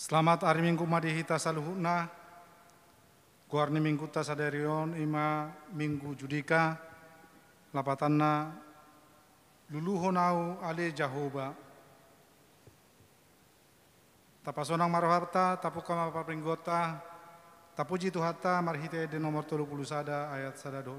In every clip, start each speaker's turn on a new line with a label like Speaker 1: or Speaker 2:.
Speaker 1: Selamat hari Minggu madihita saluhuna, guarni minggu ta sadarion ima minggu judika, lapatanna luluhonau ale Jahoba. Tapasonang maroharta, tapukama papringgota, tapuji tuhata marhite de nomor 30 sada ayat sada 2.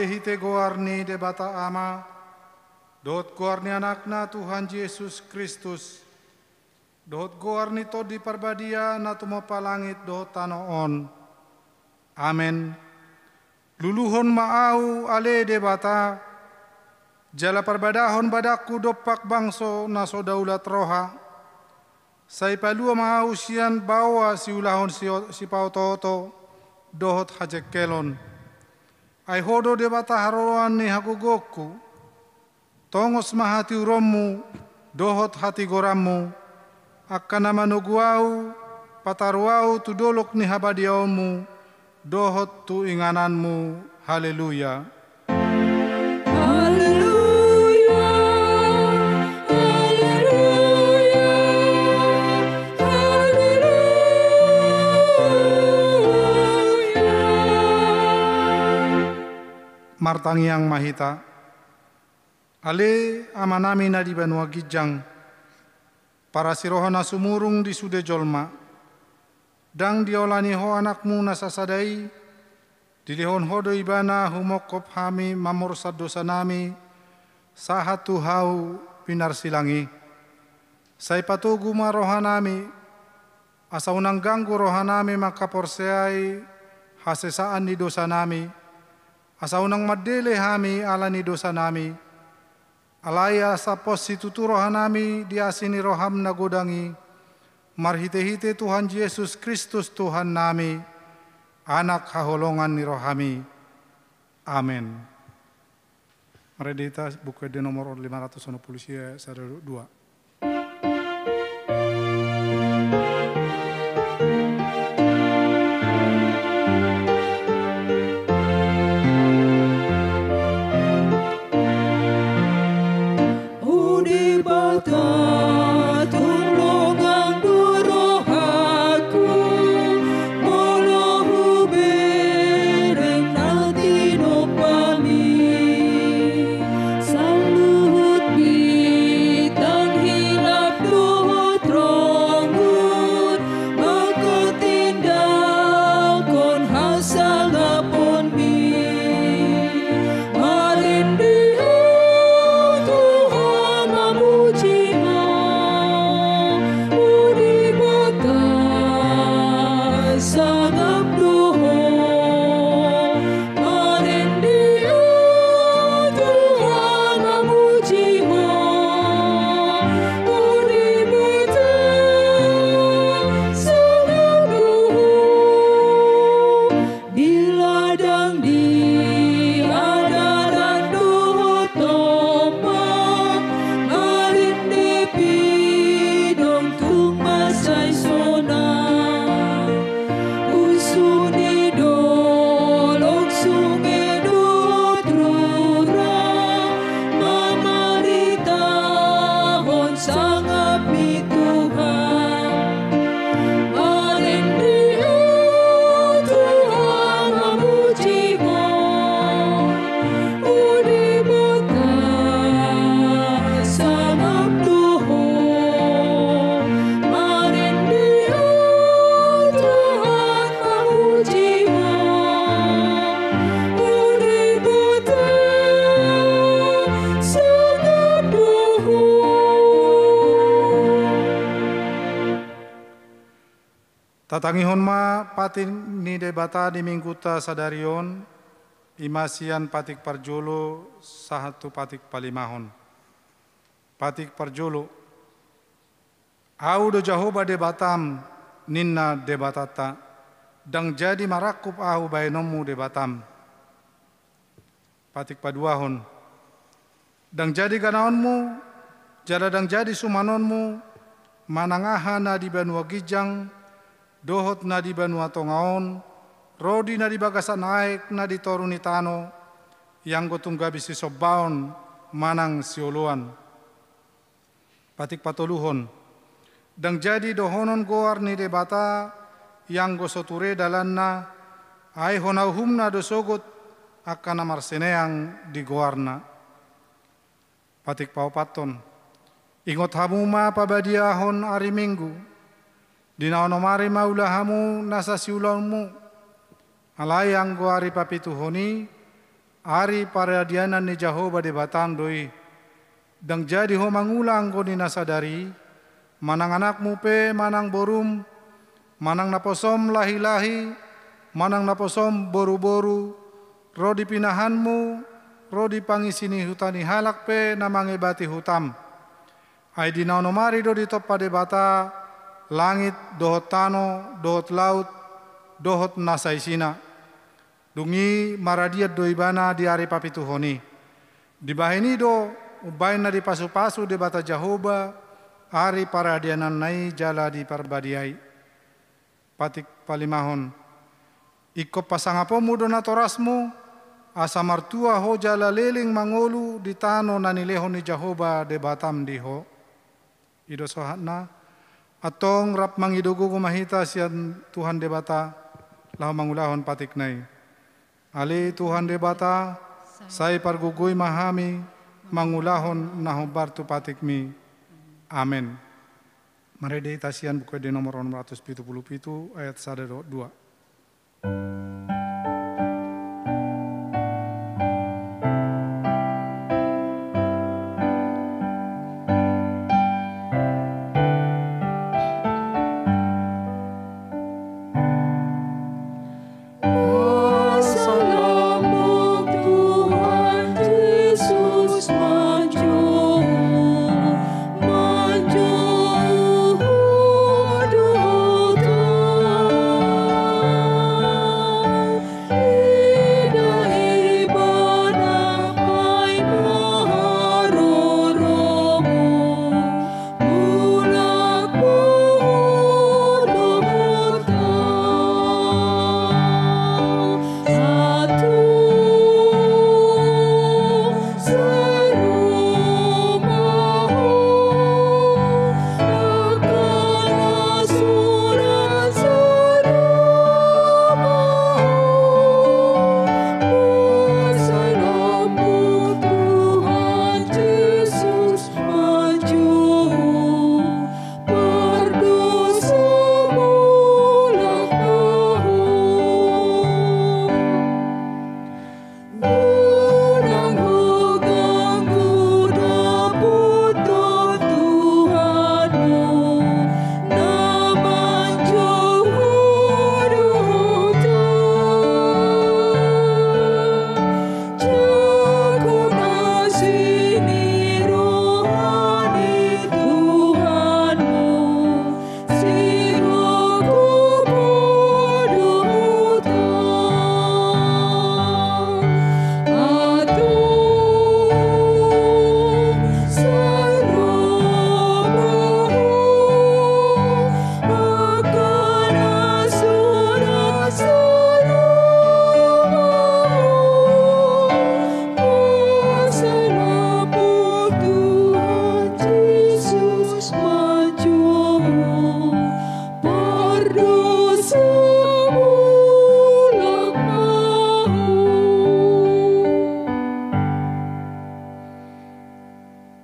Speaker 1: Hite goarni debata ama, dot goarni anakna Tuhan Yesus Kristus, dot goarni to di parbadia na tumopa langit dot tanoon. Amen. Luluhon maau ale debata, jala parbadahon badaku dopak bangso na sodaulat roha, say palua maau sian bawa si ulahon si pautoto, dohot hajek kelon. Ai hodo debata haroan ni hagugoku, tongos mahati uromu, dohot hati goramu, akana manuguau, pataruau tu dolok ni habadiaumu, dohot tu ingananmu, haleluya. Martangiang mahita, ale amanami na di banua gijang, para sirohana sumurung di sude jolma, dang diolani ho anakmu nasasadai, dilihon hodo ibana humokop hami mamorsad dosa nami, sahatu hau pinar silangi, say patugu marohanami, asa unang ganggu rohanami makaporseai, hasesaan di dosa nami, asa unang madele hami alani dosa nami, alaya sa posi tuturo hanami diasini roham na godangi, marhite-hite Tuhan Yesus Kristus Tuhan nami, anak haholongan ni rohami. Amen. Meredita buku de nomor 560 sada 2.
Speaker 2: Tuhan memuji
Speaker 1: Tatangihon ma patin ni debata di mingguta sadarion, imasian patik parjolo sahatu patik palimahon. Patik parjolo, au do Jahoba debatam ninna debatata, dang jadi marakup au baenomu debatam. Patik paduahon, dang jadi ganaonmu, jada dang jadi sumanonmu, manangaha na di Banua Gijang, dohot na di Banua Tongaon, rodi na di Bagasan naik na di Toruni Tano, yang gotong gabi si sobaon manang sioluan. Patik patoluhon, dang jadi dohonon goar ni debata, yang gosoture dalanna, ai honauhumna dosogot, akan amarseneang di goarna. Patik paupaton, ingot hamuma pabadiahon ari minggu, dinaonomari maulahamu nasa siulonmu, alayang go ari papituhoni, ari paradianan ni Jahoba debatam doi, dang jadi ho mangulang go ni nasadari, manang anakmu pe manang borum, manang naposom lahi-lahi, manang naposom boru-boru, rodi pinahanmu, rodi pangisini hutani halak pe namangibati hutam. Ai dinaonomari do di topa debata, langit dohot tano, dohot laut, dohot nasaisina. Dungi maradiat do ibana di ari papituhoni. Di bahini do ubain na di pasu-pasu debata Jahoba, ari paradianan nai jala di parbadiai. Patik palimahon, ikop pasangapomu do natorasmu, asa martua ho jala leling mangolu di tano nanilehon ni Jahoba debatam diho. Ido sohatna, atong rap mangidugu kumahita sian Tuhan debata, lahu mangulahon patik nai. Ali Tuhan debata, say parguguy mahami, mangulahon nahobar tu patik mi. Amen. Marede tasian buku di nomor 177 ayat 1-2.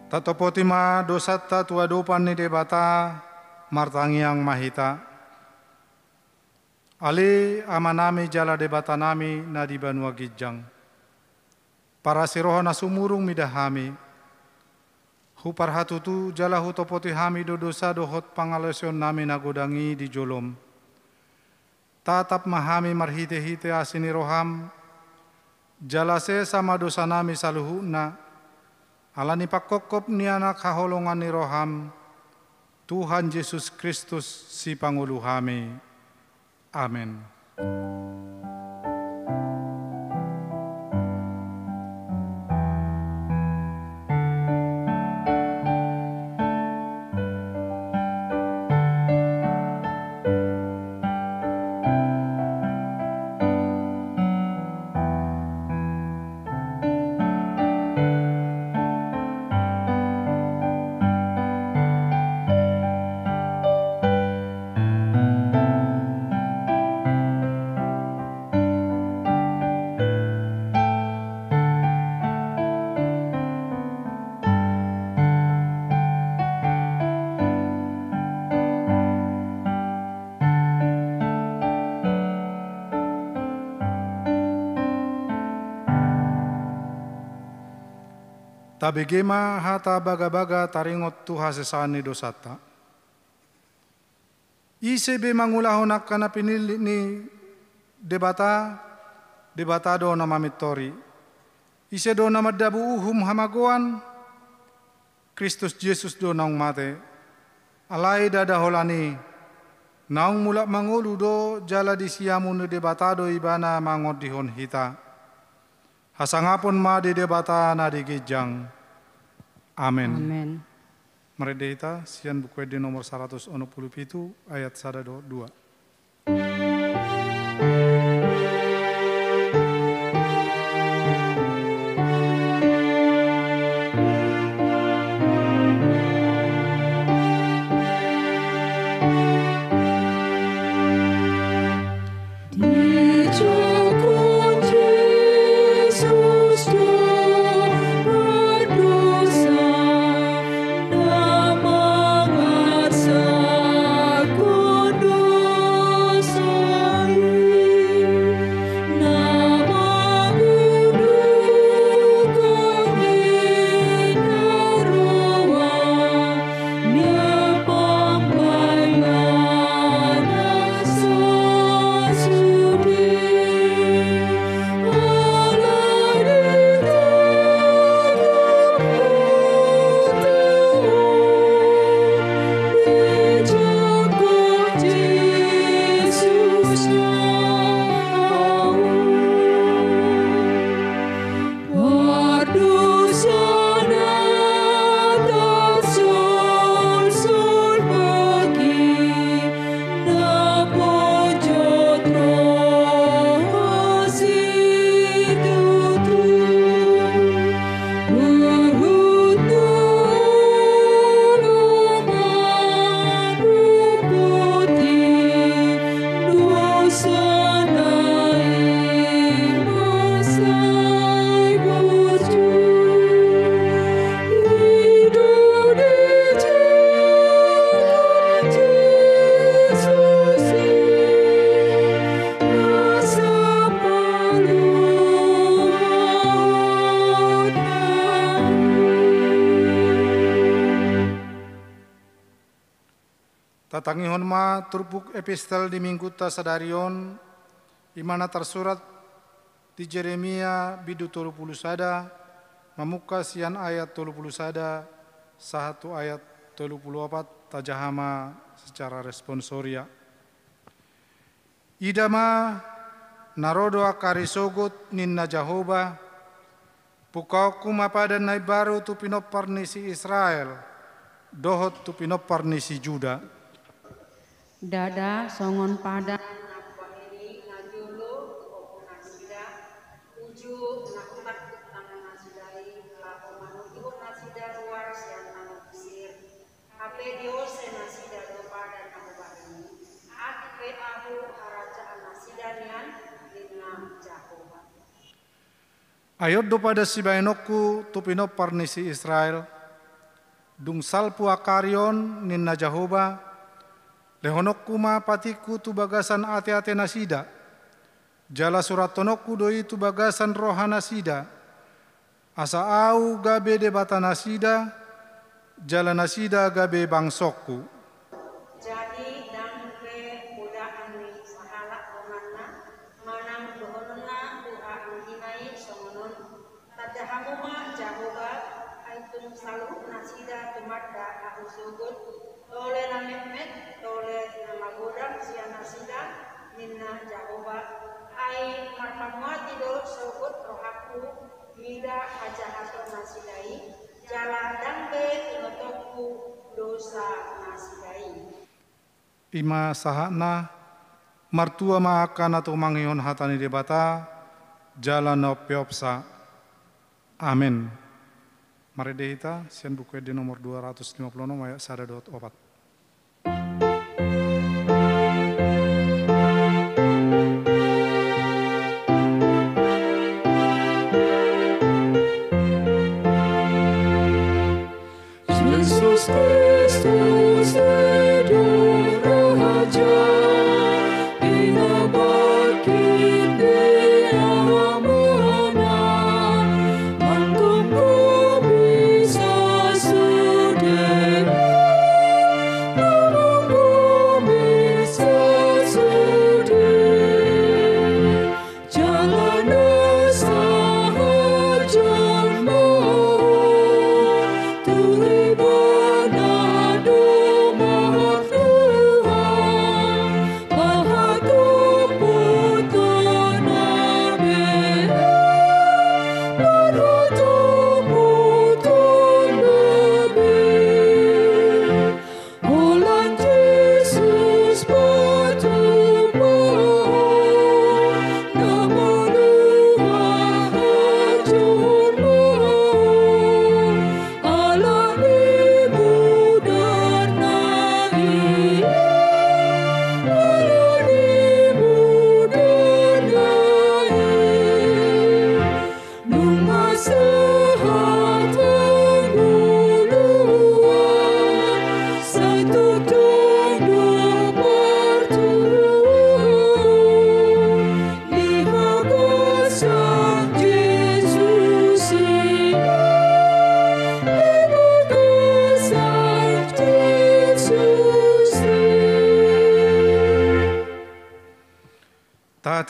Speaker 1: Tatopotima dosata tuadopan ni debata martangiang mahita. Ali amanami jala debata nami na di Banua Gijang. Para siroho na sumurung midahami. Hupar hatutu jala hutopoti hami do dosa dohot pangalesyon nami nagodangi di jolom. tatap mahami marhite-hite asini roham, jalase sama dosa nami saluhuna, alani pakokop ni anak haholongan ni roham, Tuhan Yesus Kristus si pangulu kami. Amin. Tabegema hata baga-baga taringot tu hasesani dosata. Isebe mangulahon kana pinili ni debatado na mamitori. Ise do na madabu uhum hamagoan, Kristus Yesus do naung mate. Alai dada holani, naung mulak mangulu do jala di siamu ni debatado ibana mangot dihon hita. Hasangapun ma di debata na di gijang. Amin.
Speaker 2: Amin.
Speaker 1: Meredita sian buku di nomor 167 ayat 1-2. Tatangihon ma turbuk epistel di minggu ta sadarion imana tersurat di Jeremia bidu 30 sada mamuka sian ayat 30 sada satu ayat 34 tajahama secara responsoria. Idama narodo akari sogot ninna Jehovah pukau kumapadan nai baru tu pinoparni si Israel dohot tu pinoparni si Juda.
Speaker 2: Dada songon pada
Speaker 1: Ayod do pada si bainoku tu pinoparni si Israel dung salpu akarion ninna Jehovah lehonokku ma patiku tu bagasan ate-ate nasida. Jala surat tonokku doi tu bagasan roha nasida. Asa au gabe debata nasida, jala nasida gabe bangsokku.
Speaker 3: Jadi dan ke budaan ni sahala umat da aku sugut tole na Mehmet tole na magodam siana sida ninna Jahoba ai marpamuati do sugut rohaku mida ajahato nasidai jala dambe inotoku dosa nasidai
Speaker 1: ima sahana martua maakana tu mangion hatani debata jalan no piopsa. Amin. Mari dehita sian buku di nomor 256 ayat 1.4.
Speaker 4: Yesus Kristus Raja inabat kita amanah mantungku bisa sudah menunggu bisa sudah jalan sahaja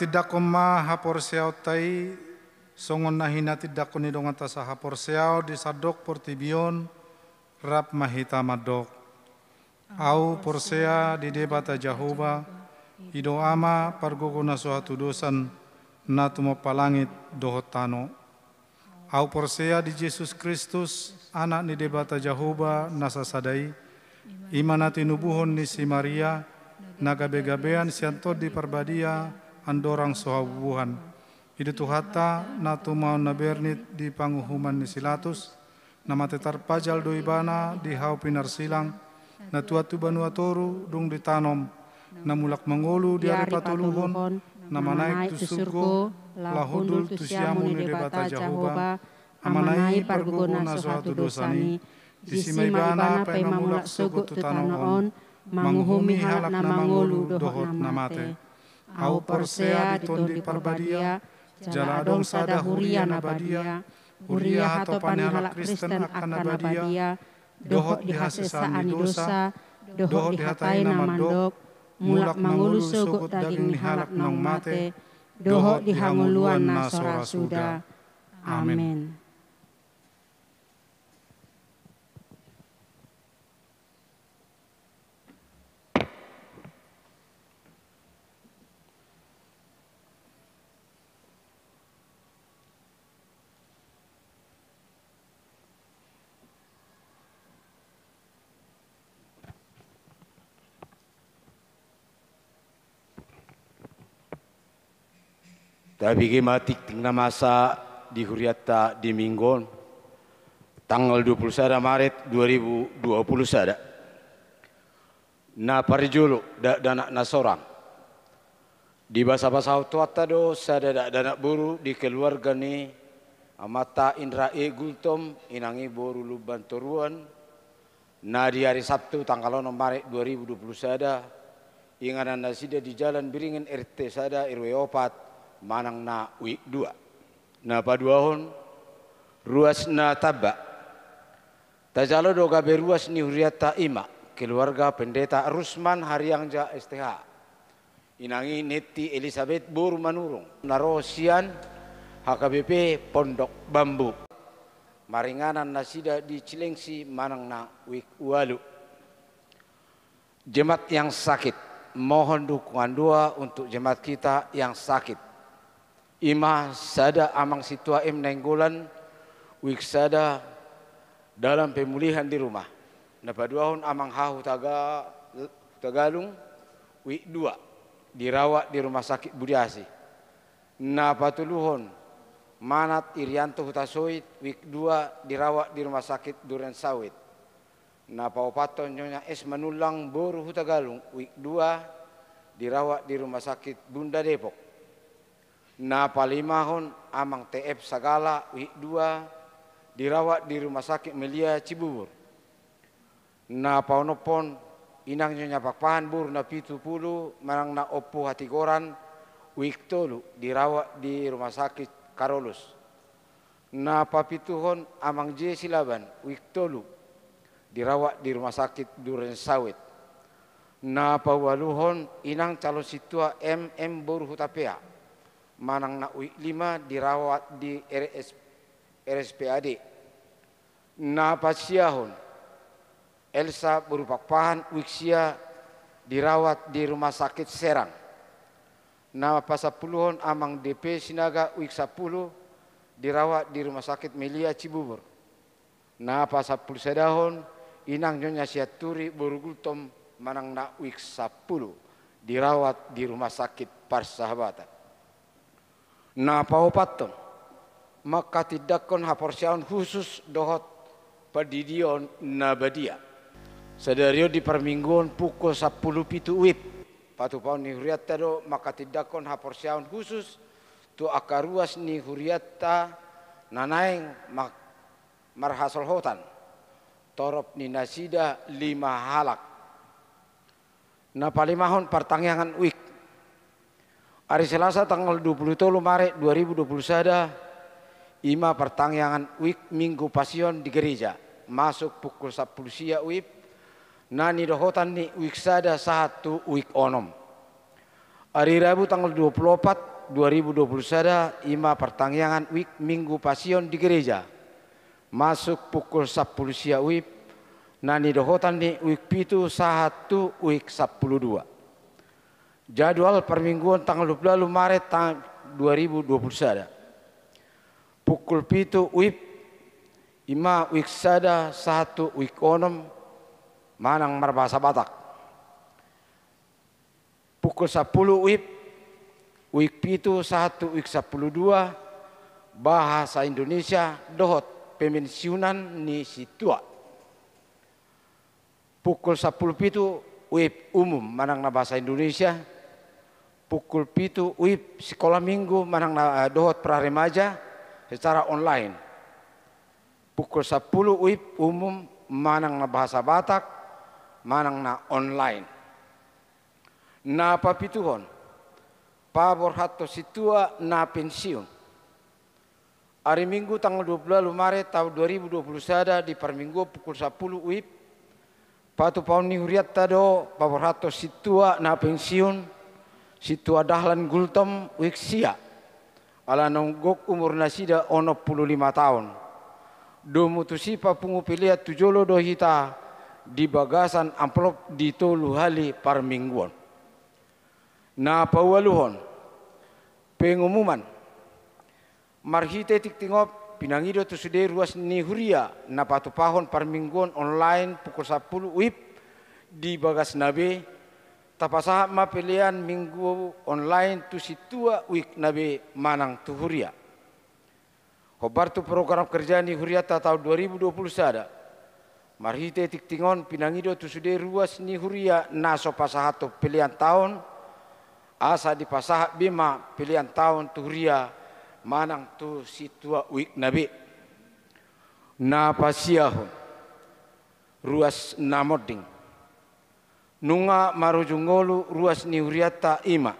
Speaker 1: Tidak koma hapor siau tai songon nahina tidak koni dongan tasa hapor siau di sadok portibion rap mahita madok au porsea di debata Jahoba ido ama pargogo na suatu dosan na tumo palangit dohotano au porsea di Yesus Kristus anak ni debata Jahoba nasa sadai imanati nubuhon ni si Maria nagabe-gabean sianto di parbadia andorang sohabuhan hidu tuhata natu mau nabernit di panguhuman ni silatus nama tetar pajal doibana di hau pinar silang na tuatu banua toru dung ditanom na mulak mangolu di ari patuluhon nama naik tu surgo lahudul tu siamu ni debata Jahoba amanai pargugo na suatu dosani disimai bana pai mamulak sugut tu tanoon manguhumi halak na mangolu dohot namate au porsea ditondi parbadia jala adong sada huria nabadia huria hato panehalak Kristen akan nabadia dohot dihasesaan di dosa dohot dihatai namandok mulak mangulu sugut daging nihalak nong mate dohot dihanguluan na sora suda. Amin.
Speaker 5: Tapi gematik tingna masa di Huriata di Minggon tanggal 21 Maret 2020 sada. Na parjulu danak nasorang. Di bahasa-bahasa tuata do sada danak buru di keluarga ni amata Indra Gultom inangi boru luban toruan. Na di hari Sabtu tanggal 6 Maret 2020 sada inganan nasida di Jalan Biringin RT sada RW 4 manang na wik 2 na paduahon ruas na taba tajalo do gabe ruas ni Huriata ima keluarga pendeta Rusman Hariangja STH inangi neti Elizabeth Bur Manurung narosian HKBP Pondok Bambu maringanan nasida di Cilengsi manang na wik walu. Jemaat yang sakit, mohon dukungan doa untuk jemaat kita yang sakit. Ima sada amang situa nenggolan wik sada dalam pemulihan di rumah. Napaduahon amang hahu Tagalung wik 2 dirawat di rumah sakit Budiasi. Napatuluhon Manat Irianto Hutasoit wik 2 dirawat di rumah sakit Duren Sawit. Napaupaton Nyonya S Manulang Boru Hutagalung wik 2 dirawat di rumah sakit Bunda Depok. Napalimahon amang TF Sagala wik 2 dirawat di rumah sakit Melia Cibubur. Napaunopon inang Nyonya Pakpahan Bur na 70 manang na Oppo Hatigoran wik 3 dirawat di rumah sakit Karolus. Napapituhon amang J Silaban wik 3 dirawat di rumah sakit Duren Sawit. Napawaluhon inang calon situa MM Boru Hutapea manang na wik 5 dirawat di RSPAD. Napasiahon Elsa Berupakpahan Wiksia dirawat di rumah sakit Serang. Napasapuluhon amang DP Sinaga wik 10 dirawat di rumah sakit Melia Cibubur. Napasapul sedahon inang Nyonya Siaturi Borugultom manang na wik 10 dirawat di rumah sakit Persahabatan. Napaupaton maka tidakon haporsiaon khusus dohot padidion nabadia. Sadario di permingguan pukul 10 pitu wib. Patupaun ni huriata do maka tidakon haporsiaon khusus tu akaruas ni huriata nanaing marhasol hotan. Torop ni nasida 5 halak. Napalimahon pertangyangan wik. Hari Selasa tanggal 23 Maret 2021 ima pertangyangan wik Minggu Pasion di gereja. Masuk pukul 10 sia wib. Nani dohotan ni wik sada 1 wik onom. Hari Rabu tanggal 24 2021 ima pertangyangan wik Minggu Pasion di gereja. Masuk pukul 10 sia wib. Nani dohotan ni wik pitu 1 wik 12. Jadwal permingguan tanggal 20 Maret 2021. Pukul pitu wib ima wik sada 1 wik onom manang marbahasa Batak. Pukul 10 wik pitu 1 wik 12 bahasa Indonesia dohot pemensiunan ni situa. Pukul 10 pitu wib umum manang na bahasa Indonesia. Pukul pitu wib sekolah minggu manang na dohot praremaja secara online. Pukul 10 wib umum manang na bahasa Batak manang na online. Na papituhon pabor hatto situa na pensiun. Hari Minggu tanggal 20 Maret tahun 2021 di perminggu pukul 10 wib patu paun ni huriat tado pabor hatto situa na pensiun situa dahlan gultom wik sia ala nonggok umur nasida 65 tahun. Domutusipa pungu pilihat tujolo dohita di bagasan amplop di tolu hali parmingguan. Na pawaluhon pengumuman marhite tiktingop pinangido tu sude ruas ni huria na patupahon parmingguan online pukul 10 wib di bagas nabe tapasaha ma pilihan minggu online tu situa wik nabe manang tu huria. Hobar tu program kerja ni huriata tahun 2020 sada. Marhite tiktingon pinangido tu sude ruas ni huria naso pasahato pilihan tahun asa di pasaha bima pilihan tahun tu huria manang tu situa wik nabe. Na pasiahon ruas namoding nunga marujungolu ruas ni huriata ima.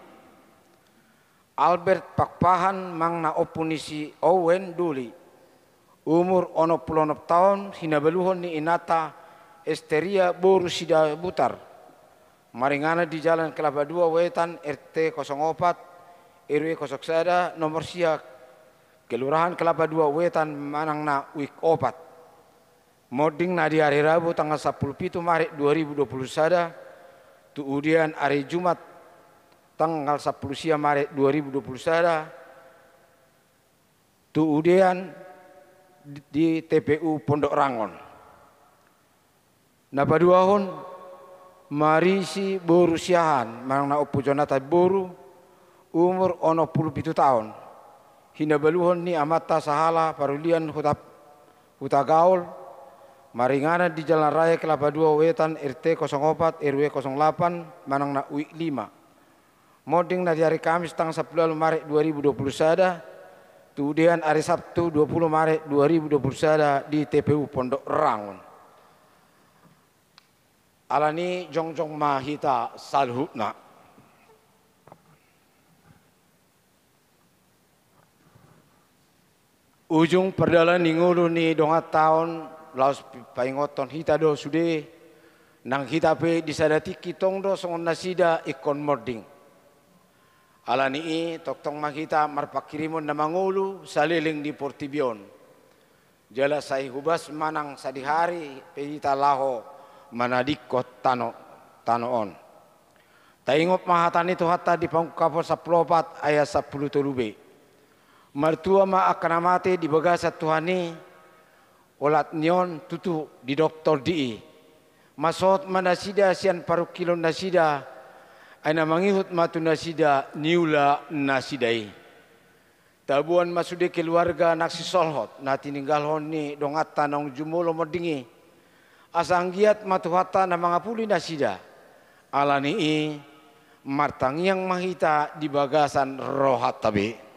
Speaker 5: Albert Pakpahan mangna opunisi Owen Duli umur 66 tahun hinabaluhon ni inata Esteria Boru Sida Butar maringana di Jalan Kelapa 2 Wetan RT 04 RW 01 nomor sia Kelurahan Kelapa Dua Wetan manang na wik opat. Moding na di hari Rabu tanggal 10 Maret 2020 sada. Kemudian hari Jumat tanggal 10 Maret 2020 sada. Kemudian di TPU Pondok Rangon. Napa duahon marisi boru siahan manang na opo jonata boru umur 67 tahun. Hina baluhon ni amata sahala parulian hutagaul maringana di Jalan Raya Kelapa Dua Wetan RT 04 RW 08 manang na UI 5. Moding na di hari Kamis tanggal 10 Maret 2020 sada. Kemudian hari Sabtu 20 Maret 2020 sada di TPU Pondok Rangon. Alani jongjong mahita salhutna. Ujung perdalan ningulu ni dongat tahun laos paingoton hita do sude nang hita pe disadati kitong do songon nasida ikon mording. Alani toktong makita marpakirimon na mangulu saliling di Portibion. Jala sai hubas manang sadihari pehita laho manadikot tanoon. Taingop mahatan itu hatta di pangkapor 14 ayat 10 tulube. Mertua ma akan mati di bagasat Tuhani olat nyon tutu di doktor di masot manasida sian paru kilo nasida aina mangihut matu nasida niula nasidai tabuan masude keluarga naksi solhot nati ninggalhon ni dongat tanong jumulo merdingi asanggiat matu hatta na mangapuli nasida alani martangiang mahita di bagasan rohat tabi.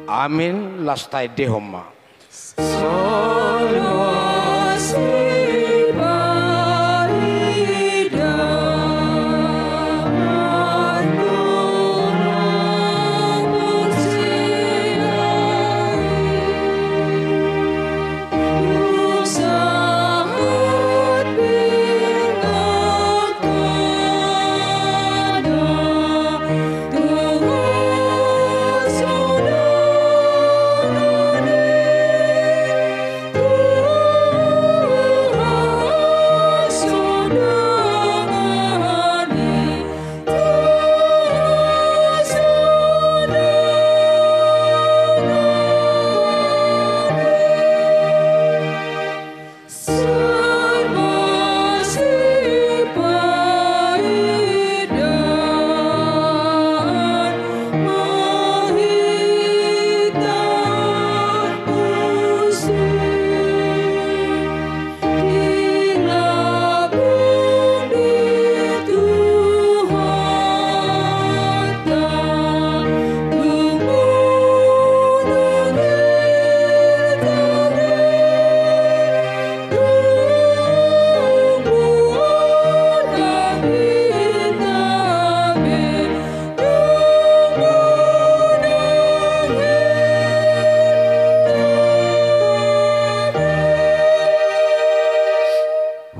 Speaker 5: Amin lastai dehoma.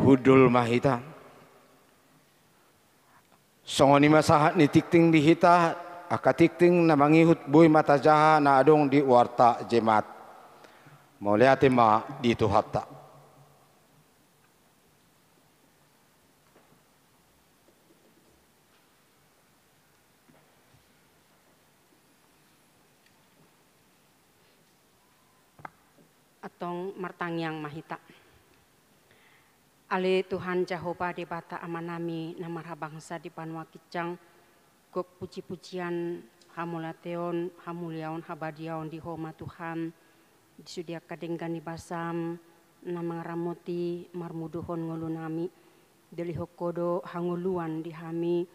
Speaker 5: Hudul mahita songoni masahat ni tikting di hita akatikting na mangihut boy mata jaha na adong di warta jemaat mauliate ma dito hatta
Speaker 2: atong martangyang mahita. Ale Tuhan Jehovah di bata amanami namarha bangsa di panua kicang kok puji-pujian hamulateon hamuliaon habadiaon di homa Tuhan disudia kadenggan di basam namang ramoti marmuduhon ngulunami deli hokodo hanguluan di hami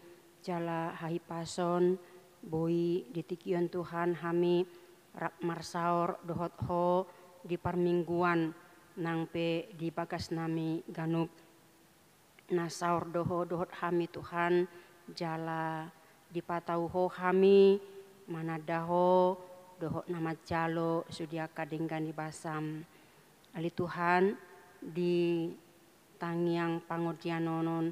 Speaker 2: jala hahipason boi ditikion Tuhan hami rap marsaor dohot ho di parmingguan nang pe di bagas nami ganup nasaur dohot hami Tuhan jala di patau ho hami manadaho dohot nama jalo sudia kadenggan di basam ali Tuhan di tangiang pangodianonon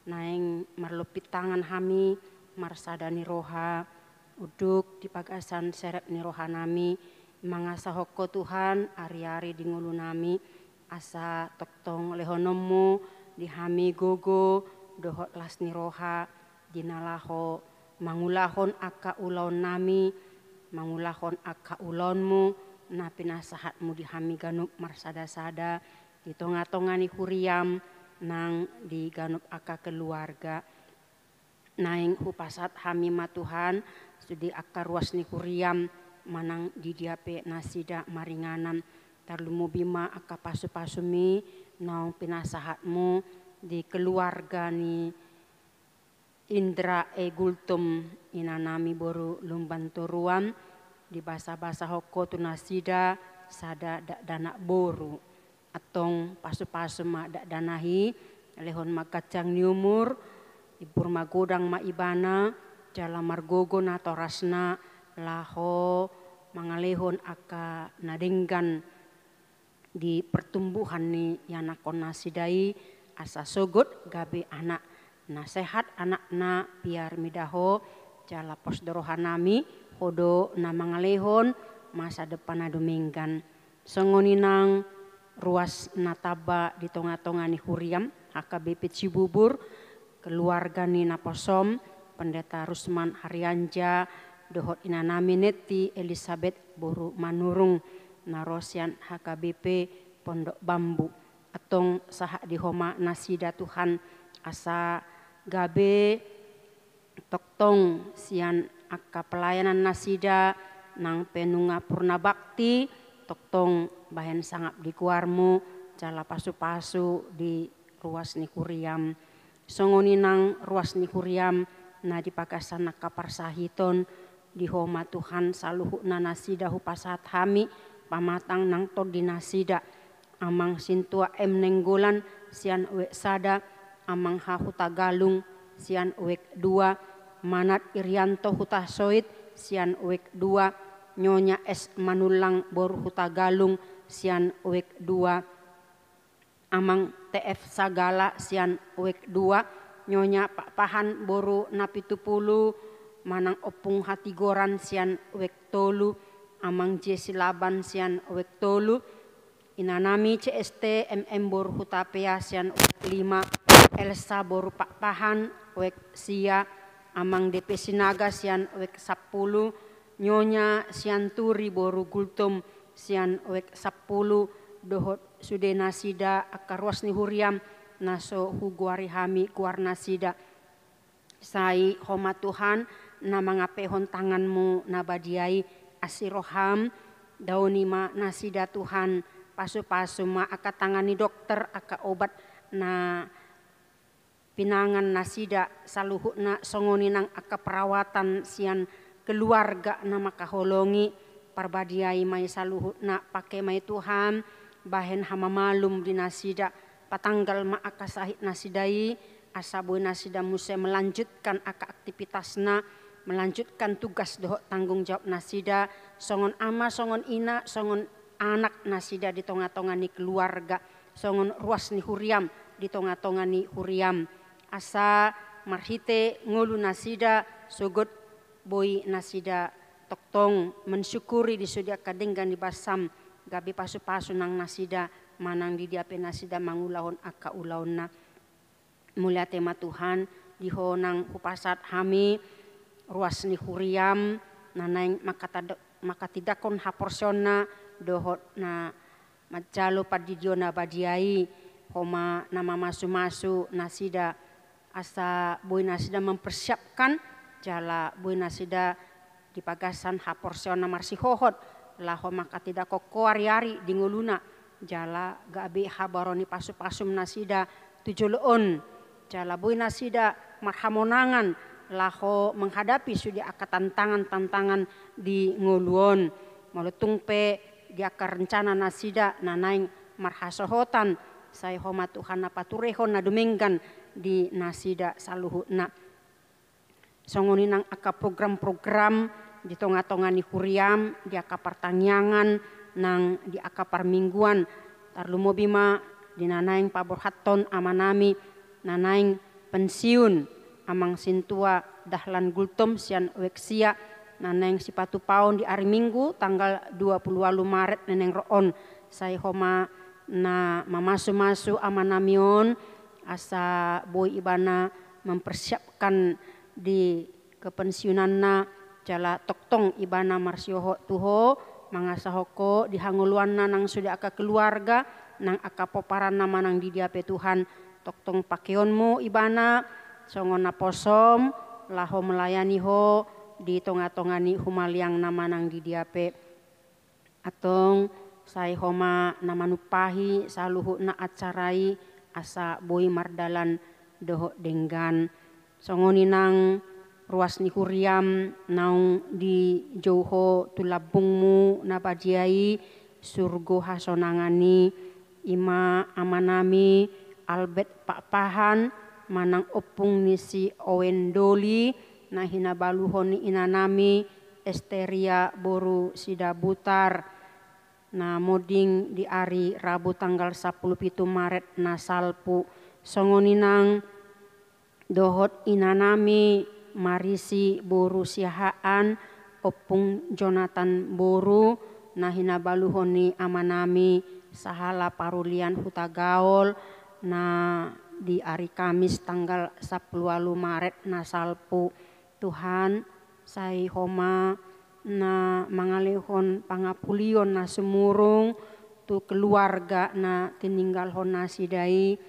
Speaker 2: naeng marlupit tangan hami marsadani roha uduk di pagasan serep ni roha nami mangasa hokko Tuhan ari-ari di ngulu nami asa toktong lehonomu di hami gogo dohot lasni roha dinalaho mangulahon aka ulon nami mangulahon aka ulonmu na pinasahatmu di hami ganup marsada-sada di tonga-tongani huriam nang di ganup aka keluarga naing hupasat hami matuhan sudi aka ruas ni huriam manang di diape nasida maringanan tarlumu bima aka pasu-pasumi naung pinasahatmu di keluarga ni Indra Gultum inanami boru lumban turuan di basa-basa hoko tunasida sada dana boru atong pasu-pasu ma danahi lehon makacang niumur ibur magodang maibana jala margogo na torasna laho mangalehon aka nadenggan di pertumbuhan ni yanakon nasidai asa sogot gabe anak nasehat anak na biar midaho jala posdorohanami hodo na mangalehon masa depan aduminggan songoninang ruas nataba di tonga-tonga ni huriam HKBP Cibubur keluarga ni naposom pendeta Rusman Haryanja dohot inanami neti Elizabeth boru manurung narosian HKBP Pondok Bambu atong saha di homa nasida Tuhan asa gabe toktong sian aka pelayanan nasida nang penunga purna bakti toktong bahen sangap di kuarmu jala pasu-pasu di ruas ni kuriam songoni nang ruas ni kuriam na di pakasan kaparsahiton di homa Tuhan saluhu na nasida hupasat hami pamatang nang tod di nasida amang sintua nenggolan sian uek sada amang hahuta galung sian uek 2 manat Irianto huta soit sian uek 2 Nyonya S Manulang boru huta galung sian uek 2 amang TF Sagala sian uek 2 Nyonya Pak Pahan boru napi 70 manang opung hatigoran sian uek 3 amang Jesi Laban sian uek 3 inanami CST MM boru huta pea sian uek 5 Elsa boru Pak Pahan uek sia amang DP Sinaga sian uek 10 Nyonya sian turi boru gultum sian uek 10 dohot sude nasida akaruas ni huriam naso huguari hami kuar nasida sai homa Tuhan na mangapehon tanganmu nabadiai asiroham dauni ma nasida Tuhan pasu-pasu ma aka tangani dokter aka obat na pinangan nasida saluhu na songoni nang aka perawatan sian keluarga na makaholongi parbadiai may saluhu na pake may Tuhan bahen hamamalum di nasida patanggal maakasahit nasidai asaboy nasida muse melanjutkan aka aktivitasna melanjutkan tugas dohot tanggung jawab nasida songon ama songon ina songon anak nasida di tonga-tonga ni keluarga songon ruas ni huriam di tonga-tonga ni huriam asa marhite ngulu nasida sogot boy nasida toktong mensyukuri disudia kadenggan di basam gabi pasu-pasu nang nasida manang di diape nasida mangulahon aka ulaonna mulia tema Tuhan diho nang hupasat hami ruas ni huriam nanaing makatidakon haporsona dohot na majalo padidiona badiai homa nama masu-masu nasida asa boy nasida mempersiapkan jala boy nasida di pagasan haporseo na marsihohot laho maka tidak koko ari-ari di nguluna jala gabi habaroni pasu-pasum nasida tujuloon jala boy nasida marhamonangan laho menghadapi sudi aka tantangan di nguluon molutung pe di aka rencana nasida nanaing marhasohotan say homa Tuhan na paturehon na dumenggan di nasida saluhutna songoni nang aka program-program di tonga-tonga ni kuriam di aka pertanyaan nang di aka permingguan tarlumo bima di nanaing paborhaton amanami nanaing pensiun amang sintua dahlan gultom sian weksia nanaing sipatu paon di hari Minggu tanggal 28 Maret neneng roon say homa na mamasu-masu amanamion asa boy ibana mempersiapkan di kepensiunan na jala toktong ibana marsioho tuho mangasahoko dihanguluan na nang sudah aka keluarga nang aka poparan nama nang didiape Tuhan toktong pakeonmu ibana songon na posom laho melayani ho di tonga-tongani humaliang nama nang didiape atong say homa namanupahi saluhu na acarai asa boy mardalan doho denggan songoni nang ruas ni kuriam naung di jauho tulabungmu nabadiai surgo hasonangani ima amanami albet papahan manang opung nisi owendoli na hinabaluhoni inanami esteria boru sida butar na moding di hari Rabu tanggal 17 Maret na salpu songoni nang dohot inanami marisi boru siahaan opung Jonathan boru na hinabaluhoni amanami sahala parulian hutagaol na di hari Kamis tanggal 10 Maret na salpu Tuhan say homa na mangalehon pangapulion na sumurung tu keluarga na tininggal hon nasidai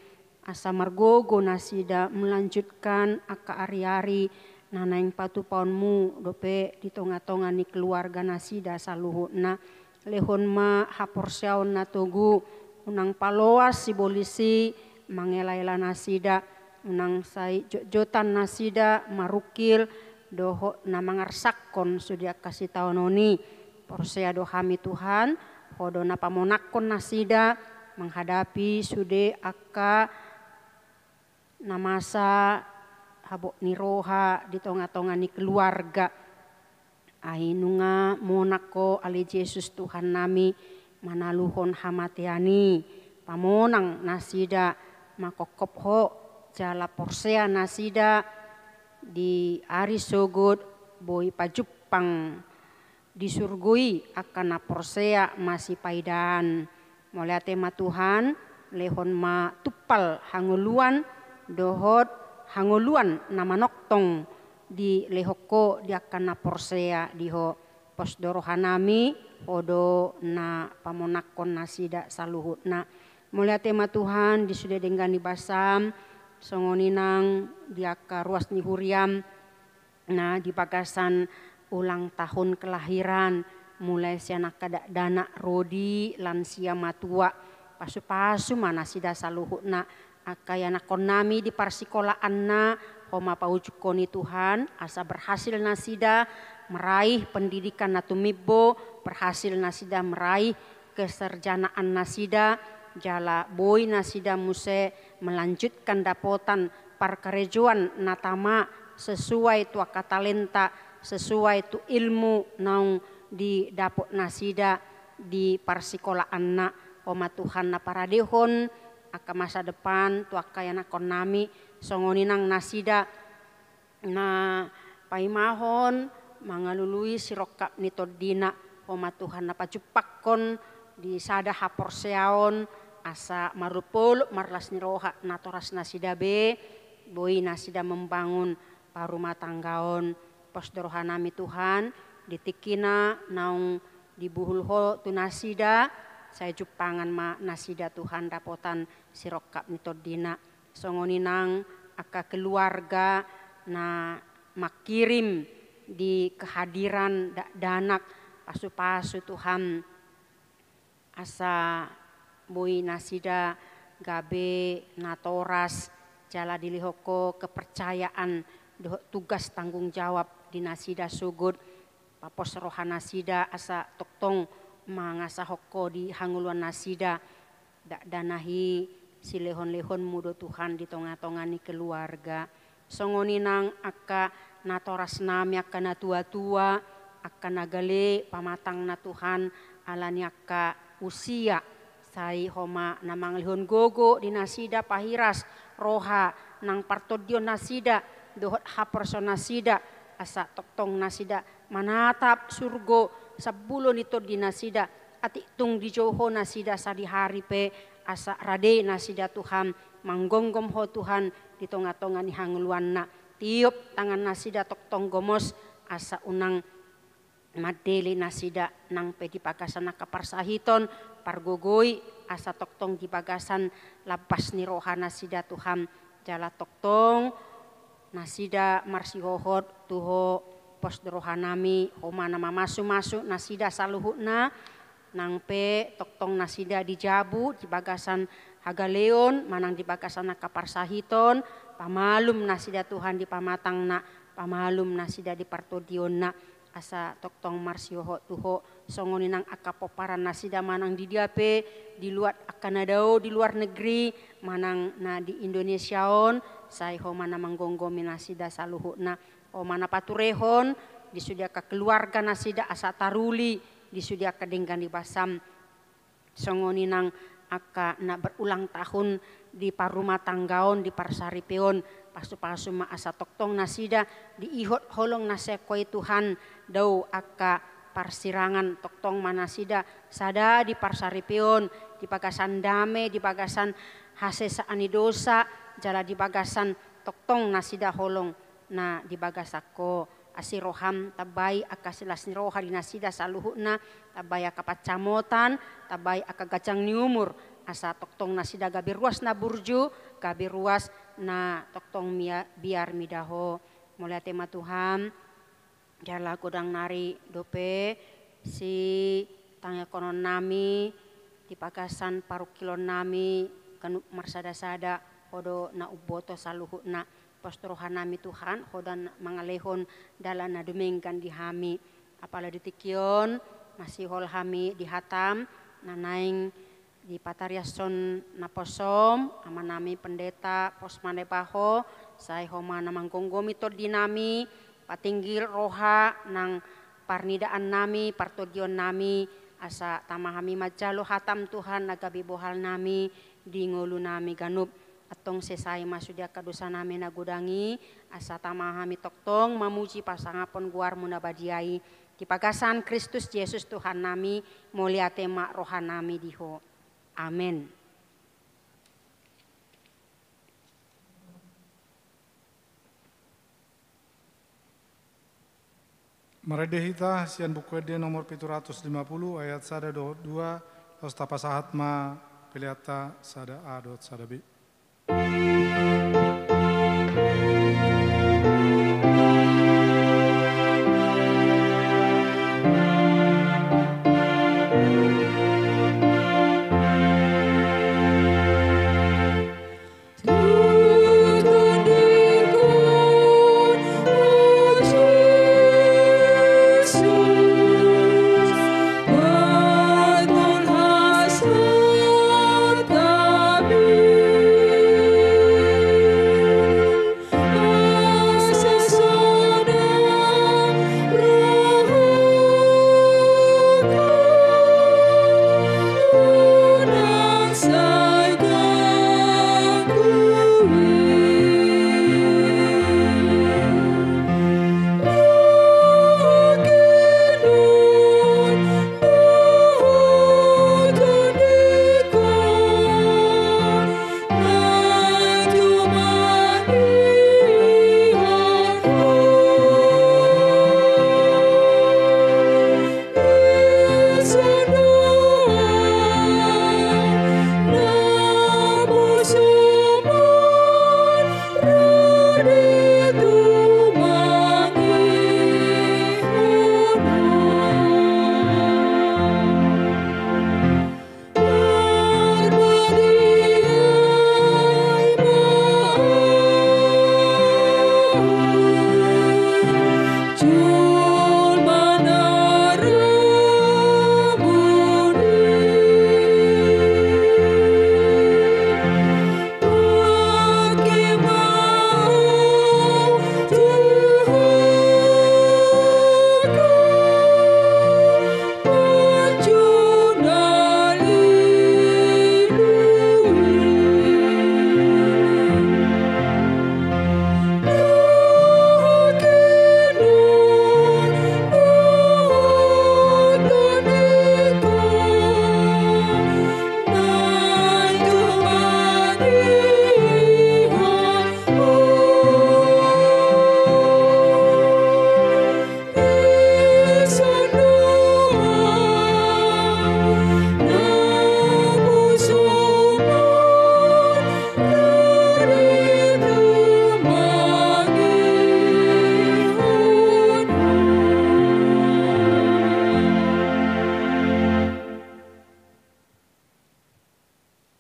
Speaker 2: asa margogo nasida melanjutkan aka ari-ari nanaing patupaunmu dope di tonga-tonga ni keluarga nasida saluhutna lehon ma haporseaon na tugu unang paloas si bolisi mangelaila nasida unang say jotan nasida marukil doho na mangarsakon sudia kasih taononi porsea dohami Tuhan hodo na pamonakon nasida menghadapi sude aka namasa habok ni roha di tonga-tonga ni keluarga ainunga monako ali Yesus Tuhan nami manaluhon hamatiani pamonang nasida makokop ho jala porsea nasida di ari sogod boy pajupang disurgui akan naporsea masih paidaan mulai tema Tuhan lehon ma tupal hanguluan dohot hanguluan nama noktong di lehoko di akan naporsea diho pos dorohanami odo na pamonakon nasida saluhutna mulai tema Tuhan di sudah dengan dibasam songoninang diaka ruas ni huriam nah di pagasan ulang tahun kelahiran mulai sianak kada dana rodi lansia matua pasu-pasu mana sida saluhutna akayana konami di parsikolaan na homa paujukoni Tuhan asa berhasil nasida meraih pendidikan natumibo berhasil nasida meraih keserjanaan nasida jala boy nasida muse melanjutkan dapotan parkarejuan natama sesuai tu katalenta sesuai tu ilmu naung di dapot nasida di parsikolaan na homa Tuhan na paradehon aka masa depan tu akayana konami songoninang nasida na paimahon mangalului sirokap nitodina homa Tuhan na pajupakon di sada haporseaon asa marupul marlas niroha natoras nasida be boy nasida membangun parumah tanggaon pos dorohanami Tuhan ditikina naung dibuhulho tu nasida saya jupangan ma nasida Tuhan dapotan sirokap nitodina songoninang aka keluarga na makirim di kehadiran danak pasu-pasu Tuhan asa bui nasida gabe natoras jala dilihoko kepercayaan tugas tanggung jawab di nasida sugud papos rohana nasida asa toktong mangasa hoko di hanguluan nasida danahi si lehon-lehon mudo Tuhan di tonga-tongani keluarga songoni nang aka natoras nami aka na tua-tua aka nagale pamatang na Tuhan alani aka usia sai homa namang lihon gogo di nasida pahiras roha nang partodion nasida dohot haperso nasida asa toktong nasida manatap surgo sabulon ito di nasida ati tung di joho nasida sa di hari pe asa rade nasida Tuhan manggonggom ho Tuhan di tonga-tonga ni hanguluan na tiup tangan nasida toktong gomos asa unang madeli nasida nang pe di pagasan na kaparsahiton pargogoy asa toktong di pagasan lapas ni roha nasida Tuhan jala toktong nasida marsihohot tuho pos rohanami homa nama masu-masu nasida saluhutna nang pe toktong nasida dijabu di bagasan hagaleon manang di bagasan na kaparsahiton pamalum nasida Tuhan di pamatang na pamalum nasida di partodion na asa toktong marsioho tuho songoni nang akapoparan nasida manang di diape di luar akanadao di luar negeri manang na di Indonesiaon sai ho mana manggonggomi nasida saluhutna o mana paturehon di sudia ka keluarga nasida asa taruli di sudia ka denggan di basam songoni nang aka na berulang tahun di parumah tanggaon di parsaripeon pasu-pasu ma asa toktong nasida di ihot holong nasekoi Tuhan dau aka parsirangan toktong manasida sada di parsaripeon di bagasan dame di bagasan hasesa anidosa jala di bagasan toktong nasida holong na di bagasako asiroham tabai akasilas ni roha di nasida saluhuna tabai akapacamotan tabai akagacang ni umur asa toktong nasida gabi ruas na burju gabi ruas na toktong biar midaho mulai tema Tuhan jala godang nari dope si tangga konon nami di pagasan parukilon nami kanup marsada-sada hodo na uboto saluhuna pastorohan nami Tuhan hodan mangalehon dalan na dumengkan di hami apala ditikyon masih hol hami dihatam nanaing di patariason naposom ama nami pendeta posmane paho sai homa namang gonggomi to dinami patinggil roha nang parnidaan nami partodion nami asa tamahami majalo hatam Tuhan nagabi bohal nami di ngulu nami ganup atong sesai masudia kadosa nami nagudangi asa tamahami toktong mamuji pasangapon guar munabadiai di pagasan Kristus Yesus Tuhan nami mulia tema roha nami diho amin.
Speaker 1: Maredehita sian buku ede nomor 750 ayat sada 2 tos tapasahatma piliata sada a dot sada b.
Speaker 4: Kami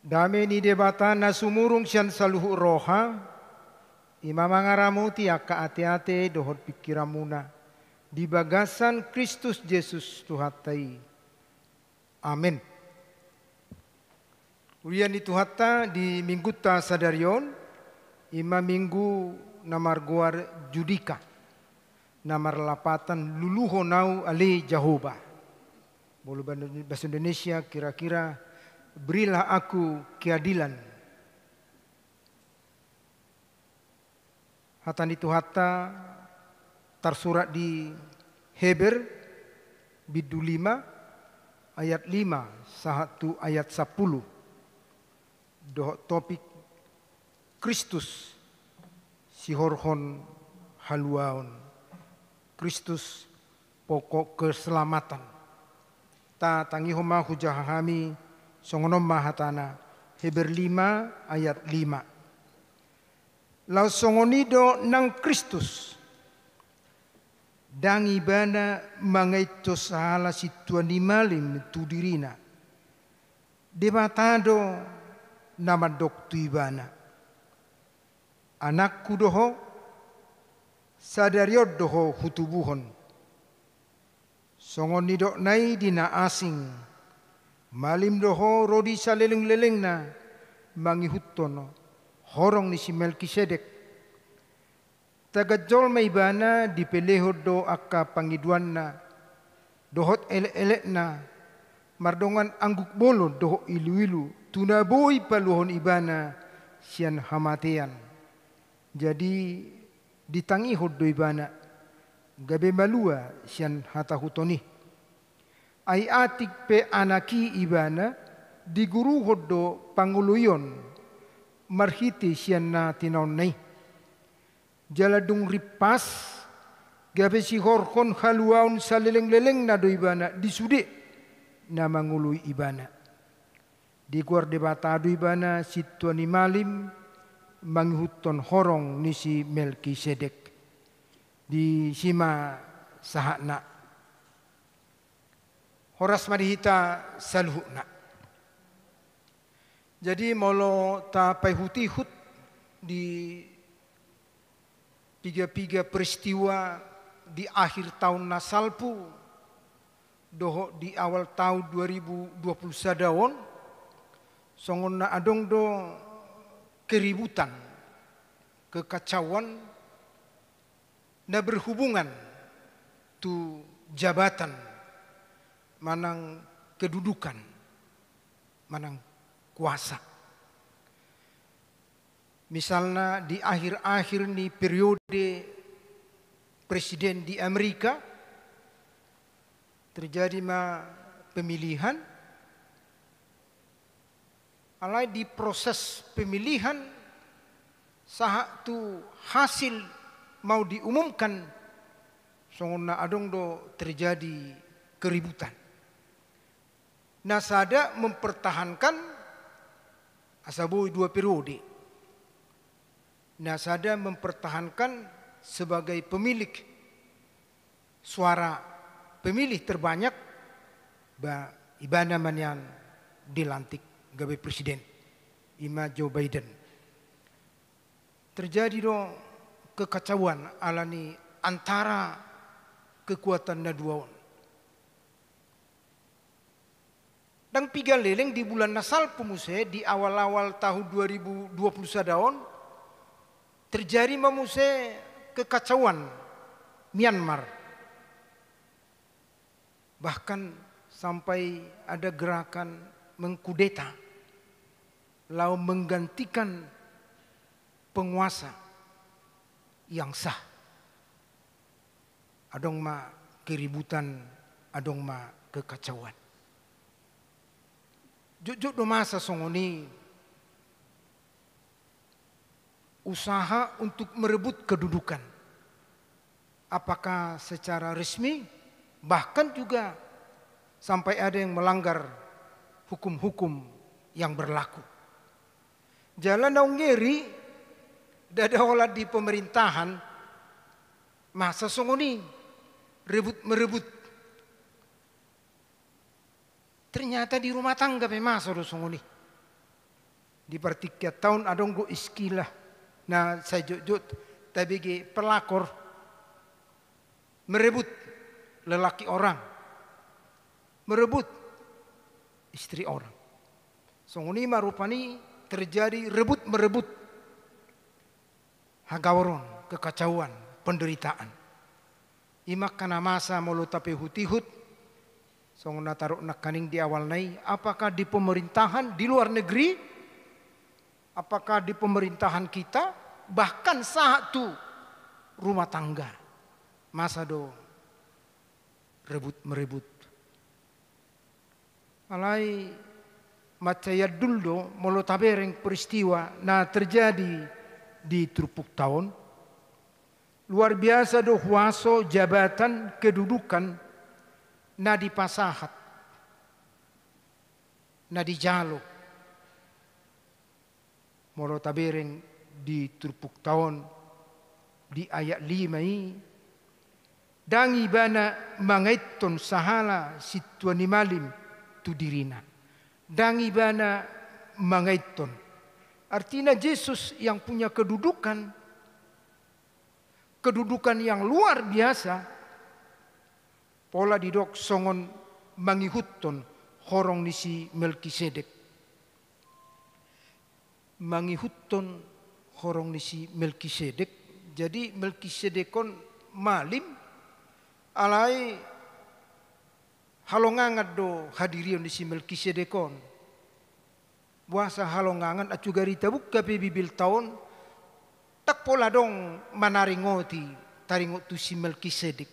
Speaker 6: Dame ni debata na sumurung siyan sa luhu roha, imamangaramuti akka ate-ate dohot pikiramuna. Di bagasan Kristus Yesus Tuhatai. Amin. Urian di Tuhata di mingguta sadarion, ima minggu namar guar judika. Namar lapatan luluho nau ali Jehovah. Bolu bahasa Indonesia kira-kira berilah aku keadilan. Hatan itu hatta tersurat di Heber bidu 5 ayat 5 satu ayat 10. Doh topik Kristus sihorhon haluaon. Kristus pokok keselamatan. Ta tangi homa hujahami songonom mahatana. Heber 5 ayat 5. Lau songonido nang Kristus. Dang ibana mangaito sahala situan malim tudirina. Debatado nama doktu ibana. Anakku doho sadariod doho hutubuhon. Songon nidok nai dina asing. Malim doho rodi saleleng-leleng na mangihutono. Horong ni si Melkisedek. Tagajol may ibana dipelehod do akka pangiduan na. Dohot elek-elek na. Mardongan angguk bolo doho ilu-ilu. Tunaboy paluhon ibana siyan hamatian. Jadi ditangi hoddo ibana gabe malua siyan hatahutoni. Ay atik pe anaki ibana diguru hoddo panguluyon marhiti siyan na tinawnay. Jaladung ripas gabe si horkon haluaon sa leleng-leleng na do ibana disude na mangului ibana. Di guar debatado ibana situan ni malim manghuton horong ni si Melkisedek di sima sahakna horas madihita saluhna. Jadi molo ta payhutihut di piga-piga peristiwa di akhir tahun nasalpu doho di awal tahun 2020 sadawon songon na adong do keributan, kekacauan, na berhubungan tu jabatan, manang kedudukan, manang kuasa. Misalnya di akhir-akhir ni periode presiden di Amerika terjadi pemilihan. Alai di proses pemilihan sahak tu hasil mau diumumkan songona adong do terjadi keributan. Nasada mempertahankan asabui 2 periode. Nasada mempertahankan sebagai pemilik suara pemilih terbanyak ibana manyan dilantik gabe presiden ima Joe Biden. Terjadi do kekacauan alani antara kekuatan na duaon. Dan piga leleng di bulan Nasal pemuse di awal-awal tahun 2020 sadaon terjadi memuse kekacauan Myanmar. Bahkan sampai ada gerakan mengkudeta lalu menggantikan penguasa yang sah. Adong ma keributan, adong ma kekacauan. Jujuk do masa songoni usaha untuk merebut kedudukan. Apakah secara resmi, bahkan juga sampai ada yang melanggar hukum-hukum yang berlaku. Jalan naung ngeri, dada olah di pemerintahan, masa songoni merebut. Ternyata di rumah tangga memasa do songoni. Di pertiga tahun adong go iskilah na sa jujut tabigi pelakor merebut lelaki orang, merebut istri orang. Songoni marupani terjadi rebut merebut, hagawaron, kekacauan, penderitaan. Imak kana masa mulu tapi hutihut. Song nataruk nakaning di awal nai, apakah di pemerintahan di luar negeri, apakah di pemerintahan kita, bahkan satu rumah tangga, masa do rebut merebut. Alai macaya duldo mulu tabereng peristiwa na terjadi di Trupuk tahun. Luar biasa do huaso jabatan kedudukan na di pasahat, na di jalo. Molo tabereng di Trupuk tahun di ayat 5 ini. Dangi bana mangaiton sahala situani malim tu dirina. Dangi bana mangaiton. Artinya Yesus yang punya kedudukan yang luar biasa, pola didok songon mangihutton horong nisi Melkisedek. Mangihutton horong nisi Melkisedek. Jadi Melkisedekon malim alai halongangat do hadirion nisi Melkisedekon. Buasa halongangan acugari tabuk kape bibil tahun tak pola dong manaringoti taringot tu si Melkisedek.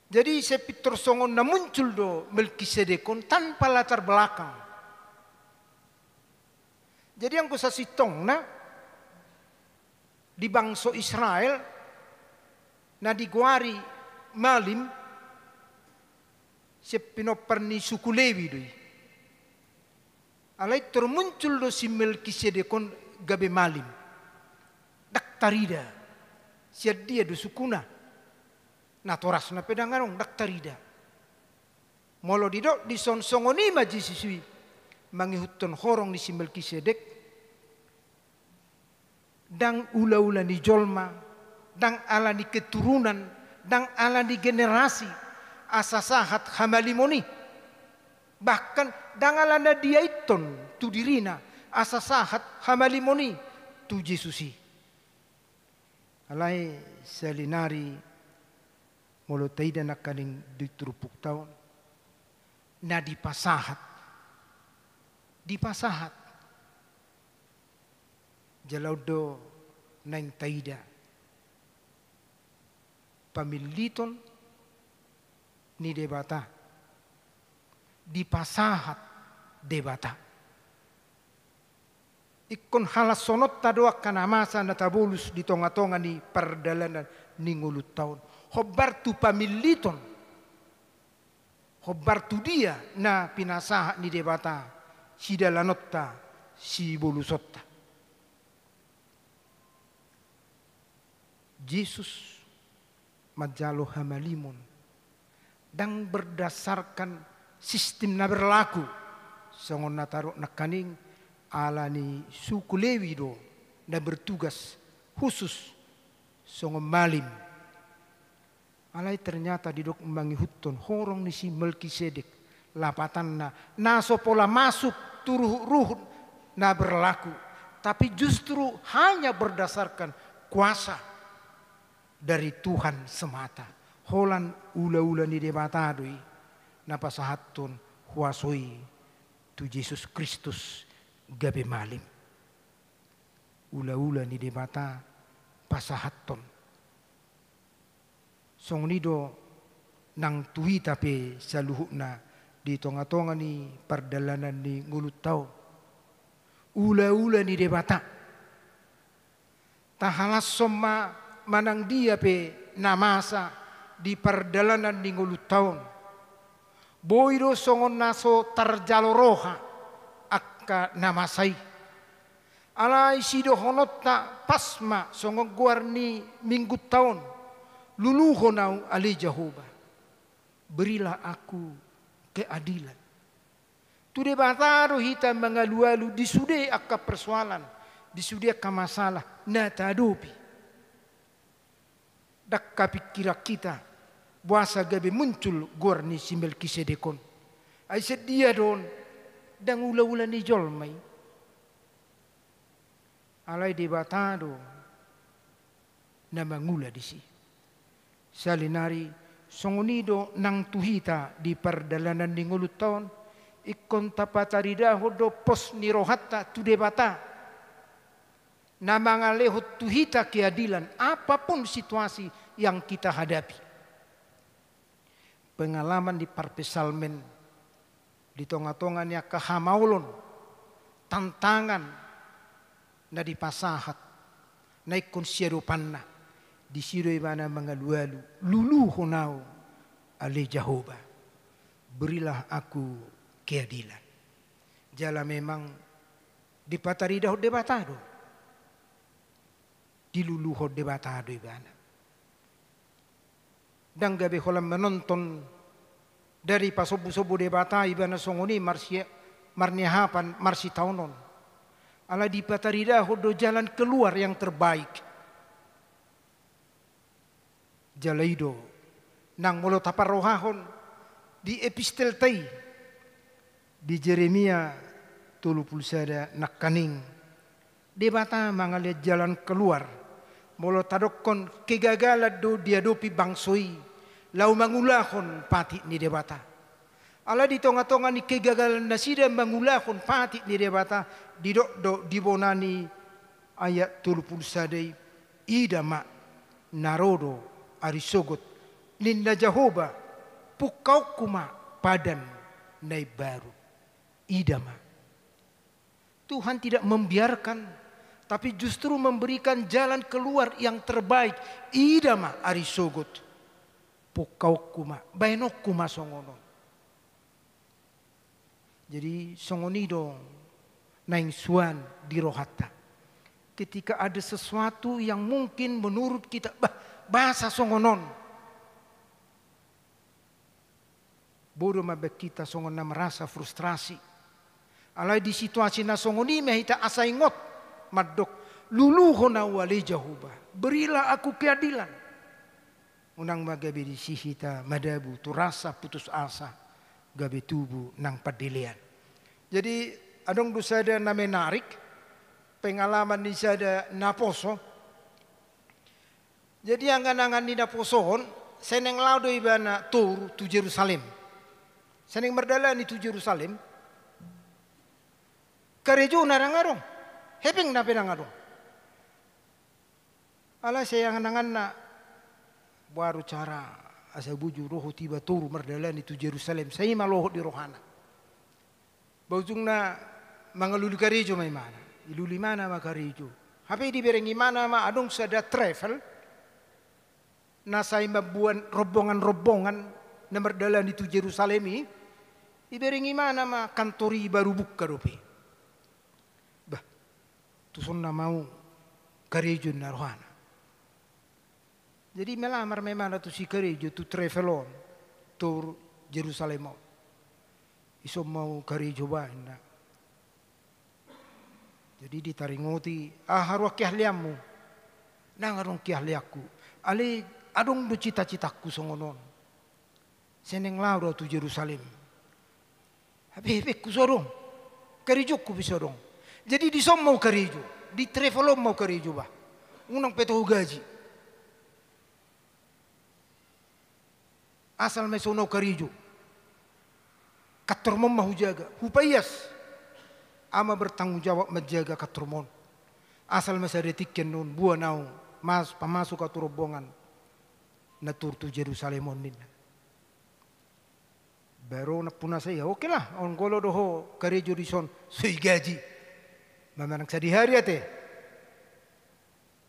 Speaker 6: Jadi sepitor songon na muncul do Melkisedekon tanpa latar belakang. Jadi yang kusasitong na di bangsa Israel na diguari malim sepinoperni suku Lewi doi. Alai termuncul do si Melkisedekon gabe malim. Dak tarida. Siad dia do sukuna. Na toras na pedanganong dak tarida. Molo didok di sonsongoni maji sisui. Mangihutton horong ni si Melkisedek. Dang ula-ula ni jolma. Dang ala ni keturunan. Dang ala ni generasi. Asasahat hamalimoni. Bahkan dang ala na dia iton tu dirina. Asasahat hamalimoni tu Jesusi. Alai salinari molo taida nakaning di Trupuk tahun na di pasahat jalaudo nang taida pamiliton ni debata di pasahat debata. Ikon halas sonot tadoak kanamasa na tabulus di tonga-tonga ni perdalanan ni ngulut tahun. Hobar tu pamiliton. Hobar tu dia na pinasaha ni debata. Si dalanotta, si bolusotta. Yesus majalo hamalimon. Dan berdasarkan sistem na berlaku. Songon natarok nakaning ala ni suku Lewi do na bertugas khusus songon malim. Alai ternyata didok mangihutton horong ni si Melkisedek lapatan na sopola masuk turuh na berlaku, tapi justru hanya berdasarkan kuasa dari Tuhan semata. Holan ula-ula ni debata doi na pasahaton huasoi tu Yesus Kristus gabe malim. Ula-ula ni debata pasahaton. Song nido nang tuwi tapi saluhuk na di tonga-tonga ni perdalanan ni ngulut tau. Ula-ula ni debata. Tahalas soma manang dia pe namasa di perdalanan ni ngulut taun. Boiro songon naso tarjaloroha ka namasai. Alai sido honotta pasma songo guarni minggu tahun. Luluho nau ali Jehovah. Berilah aku keadilan. Tu debatado hita mengalu-alu di sude akka persoalan, di sude akka masalah na tadopi. Dakka pikira kita buasa gabe muncul gorni si Melkisedekon. Ay sedia don dang ula-ula ni jolmay. Alay debatado na mangula di si. Salinari songonido nang tuhita di perdalanan ni ngulut taon ikon tapataridaho do pos ni rohatta tu debata na mangalehot tuhita keadilan apapun situasi yang kita hadapi. Pengalaman di parpesalmen di tonga-tongannya kehamaulon tantangan na di pasahat na ikon sierupanna di siro mana mengalu-alu lulu honau ale Jehovah berilah aku keadilan. Jala memang dipataridah debatado diluluh debatado ibana. Dan gabe holam menonton dari pasobu-sobu debata ibana songoni marniahapan marsi taunon. Ala dipataridah do jalan keluar yang terbaik. Jalaido nang molo taparrohahon di epistel tai di Jeremia 31 nakkaning debata mangalia jalan keluar molo tadokkon kegagalan do diadopi bangsoi lau mangulahon pati ni debata ala di tonga-tonga ni kegagalan nasida mangulahon pati ni debata do dibonani ayat 31 idama narodo arisogot ninna Jehovah pukau kuma padan nai baru idama. Tuhan tidak membiarkan tapi justru memberikan jalan keluar yang terbaik. Idama arisogot pukau kuma bainok kuma songono. Jadi songonido naing suan di rohata. Ketika ada sesuatu yang mungkin menurut kita bahasa songonon. Bodoh mabek kita songon na merasa frustrasi. Alai di situasi na songoni mehita asaingot madok luluho na wali Jehovah. Berilah aku keadilan. Unang magabi di sihita madabu tu rasa putus asa gabi tubuh nang padilian. Jadi adong dusada na menarik pengalaman di sada naposo. Jadi angan-angan di naposohon seneng laudo ibana tur tu Jerusalem. Seneng merdalan itu Jerusalem. Karejo narangarong. Hepeng na penangarong. Ala saya angan-angan na baru cara asa buju roho tiba tur merdalan itu Jerusalem. Saya maloho di rohana. Baujung na mangalulu karejo may mana. Iluli mana ma karejo. Hape di berengi mana ma adong sada travel. Nasay mabuan rombongan-rombongan na merdalan itu Jerusalem ini iberingi mana ma kantori baru buka dope. Bah, tuson na mau karejo na rohana. Jadi melamar memang tu si karejo tu travelon tur Jerusalem. Iso mau karejo ba na. Jadi ditaringoti harwa kiahliamu. Nang arong kiahliaku. Ali adong do cita-citaku songonon. Seneng lauro tu Jerusalem. Habis ku sorong. Karejo ku bisorong. Jadi di som mau karejo, di travelom mau karejo ba. Unang peto gaji. Asal may sono karejo. Katormon mahujaga. Hupayas. Ama bertanggung jawab menjaga katormon. Asal may sadetikyan nun buah naung pamasok at rombongan na turtu Jerusalem din. Pero napuna saya, okay lah. On golo doho karejo rison suy gaji. Mamanak sa dihari ate.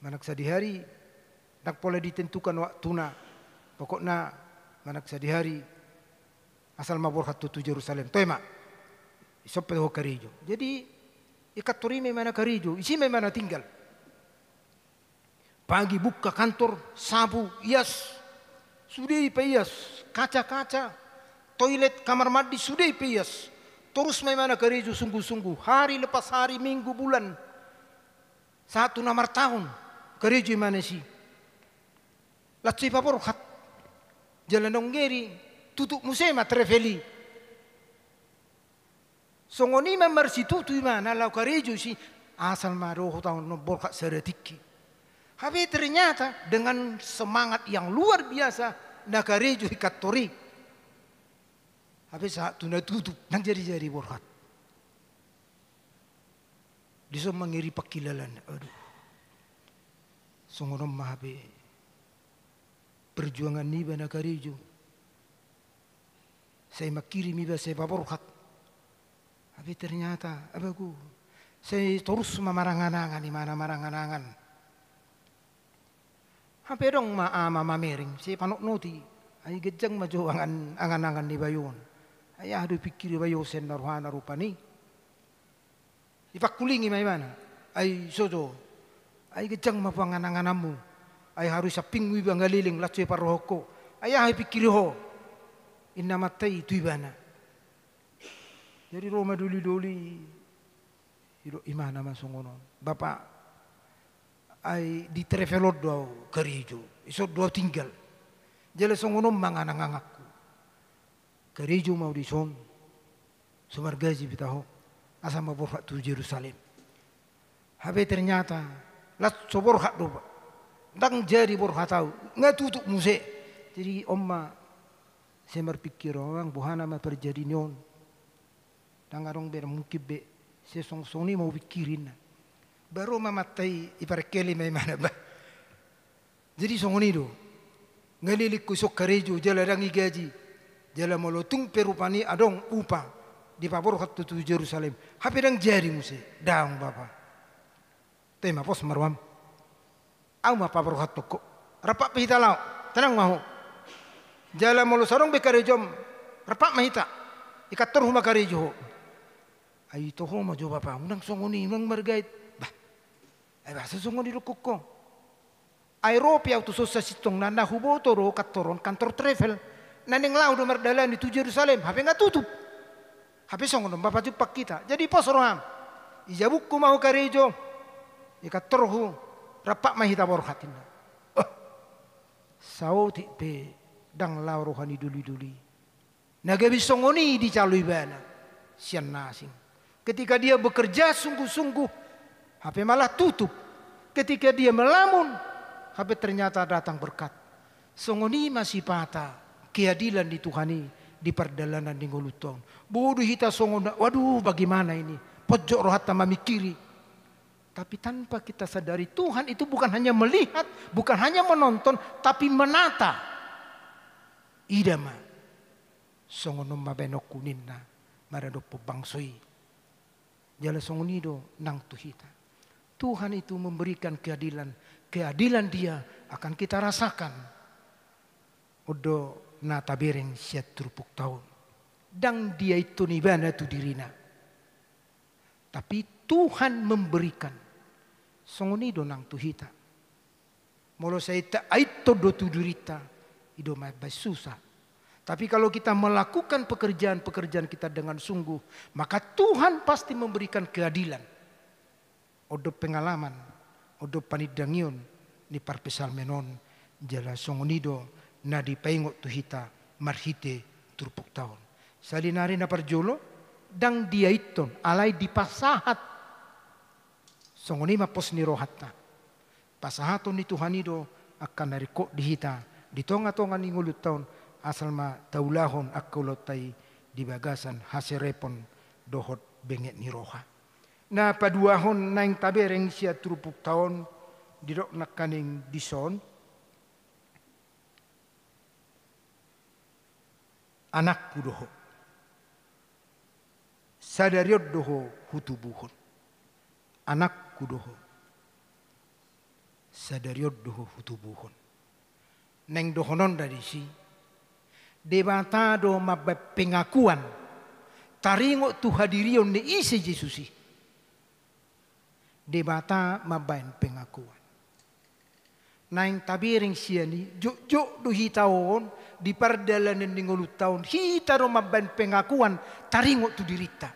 Speaker 6: Manak sa dihari nagpola ditentukan waktu na. Pokok na manak sa dihari asal maborhat tu Jerusalem. Toy ma. Isop doho karejo. Jadi ikat turime mana karejo, isi mana tinggal. Pagi buka kantor, sabu, ias. Sudah ipaias, kaca-kaca. Toilet, kamar mandi, sudah ipaias. Terus memang gereja sungguh-sungguh. Hari lepas hari, minggu, bulan. 1 nomor tahun. Gereja mana sih? Latsi paporhat. Jalan donggeri. Tutup musema treveli. Songoni memersi tutu mana lau gereja sih. Asal maroh tahun borkat seretiki. Tapi ternyata dengan semangat yang luar biasa. Na gereja hikatori. Habis saat tuna tutup nang jadi borhat. Dia mengiri pakilalan. Aduh. Songonom mahabe. Perjuangan ni bana karejo. Saya makiri mi ba saya borhat. Tapi ternyata abaku saya terus mamaranganangan di mana maranganangan. Hape dong mamering. Saya panok noti. Ay gejang maju angan-angan ni bayon. Ay adu pikir bayo sen naruhana rupani. Ipakulingi may mana. Ay sojo. Ay gejang mapanganangananmu. Ay harus sapingwi bang galiling latsoy parohoko. Ay pikir ho. Inamatay tuibana. Jadi Roma duli-duli. Iro imana masongono. Bapak ay di travelod daw gerejo. Isod daw tinggal. Jala songono manganangangakku. Gerejo mau dison. Sumargaji bitaho. Asa maborhat tu Jerusalem. Habe ternyata lat soborhat do. Dang jadi borhat tahu. Ngatutuk muse. Jadi omma saya berpikir orang buhana ma terjadi nyon. Dangarong ber mungkin be saya song ni mau pikirin. Baru mamatay iparkeli may mana ba. Jadi songoni do. Ngalilik ko sok gerejo jala rangi gaji. Jala molotung perupani adong upa di paborhat tu Jerusalem. Hape dang jari muse daong bapa. Tema pos marwam. Au ma paborhat toko. Rapak pihita lao. Tenang mahu. Jala molo sarong be karejom. Rapak mahita. Ikator huma karejo. Ay to ho majo bapa. Unang songoni unang margait. Ay basa songoni lukuk ko. Airopi auto sosa sitong na nahubotoro katoron kantor travel. Naning lau do mardalan di Jerusalem. Hape nga tutup. Hape songon bapa jupak kita. Jadi posoroham. Ijabuk ko mahu karejo. Ikatorhu. Rapak mahita borhatin. Sao ti pe dang lau rohani duli-duli. Nagabi songoni di calui bana. Sian nasing. Ketika dia bekerja sungguh-sungguh. HP malah tutup. Ketika dia melamun. HP ternyata datang berkat. Songoni masih patah. Keadilan di Tuhani. Di perdalanan di ngolutong. Bodoh hita songon. Waduh bagaimana ini. Pojok rohata mamikiri. Tapi tanpa kita sadari Tuhan itu bukan hanya melihat. Bukan hanya menonton. Tapi menata. Idama. Songonom mabenok kuninna. Maradopo bangsoi. Jala songonido nang tuhita. Tuhan itu memberikan keadilan. Keadilan dia akan kita rasakan. Odo na tabereng siat turpuk tahun. Dang dia itu nibana tu dirina. Tapi Tuhan memberikan. Songonido nang tuhita. Molo sa ita aito do tu dirita. Ido may susah. Tapi kalau kita melakukan pekerjaan-pekerjaan kita dengan sungguh. Maka Tuhan pasti memberikan keadilan. Odo pengalaman, odo panidangion ni parpesal menon jala songonido na di paingot tuhita marhite turpuk tahun. Salinari na parjolo dang dia iton alay di pasahat songoni mapos ni rohatta. Pasahaton ni Tuhanido akan nariko dihita di tonga-tonga ni ngulut tahun asal ma taulahon akkulotay di bagasan haserepon dohot benget ni roha. Na paduahon naing tabereng siya turupuk tahun didok nakaning dison. Anak kudoho. Sadariot doho hutubuhon. Anak kudoho. Sadariot doho hutubuhon. Neng dohonon dari si. Debata do mabay pengakuan. Taringo tu hadirion ni isi Jesusi. Debata mabain pengakuan. Naing tabiring siya ni juk do hitawon di pardalanan ni ngulut taon hita ro maban pengakuan taringo tu dirita.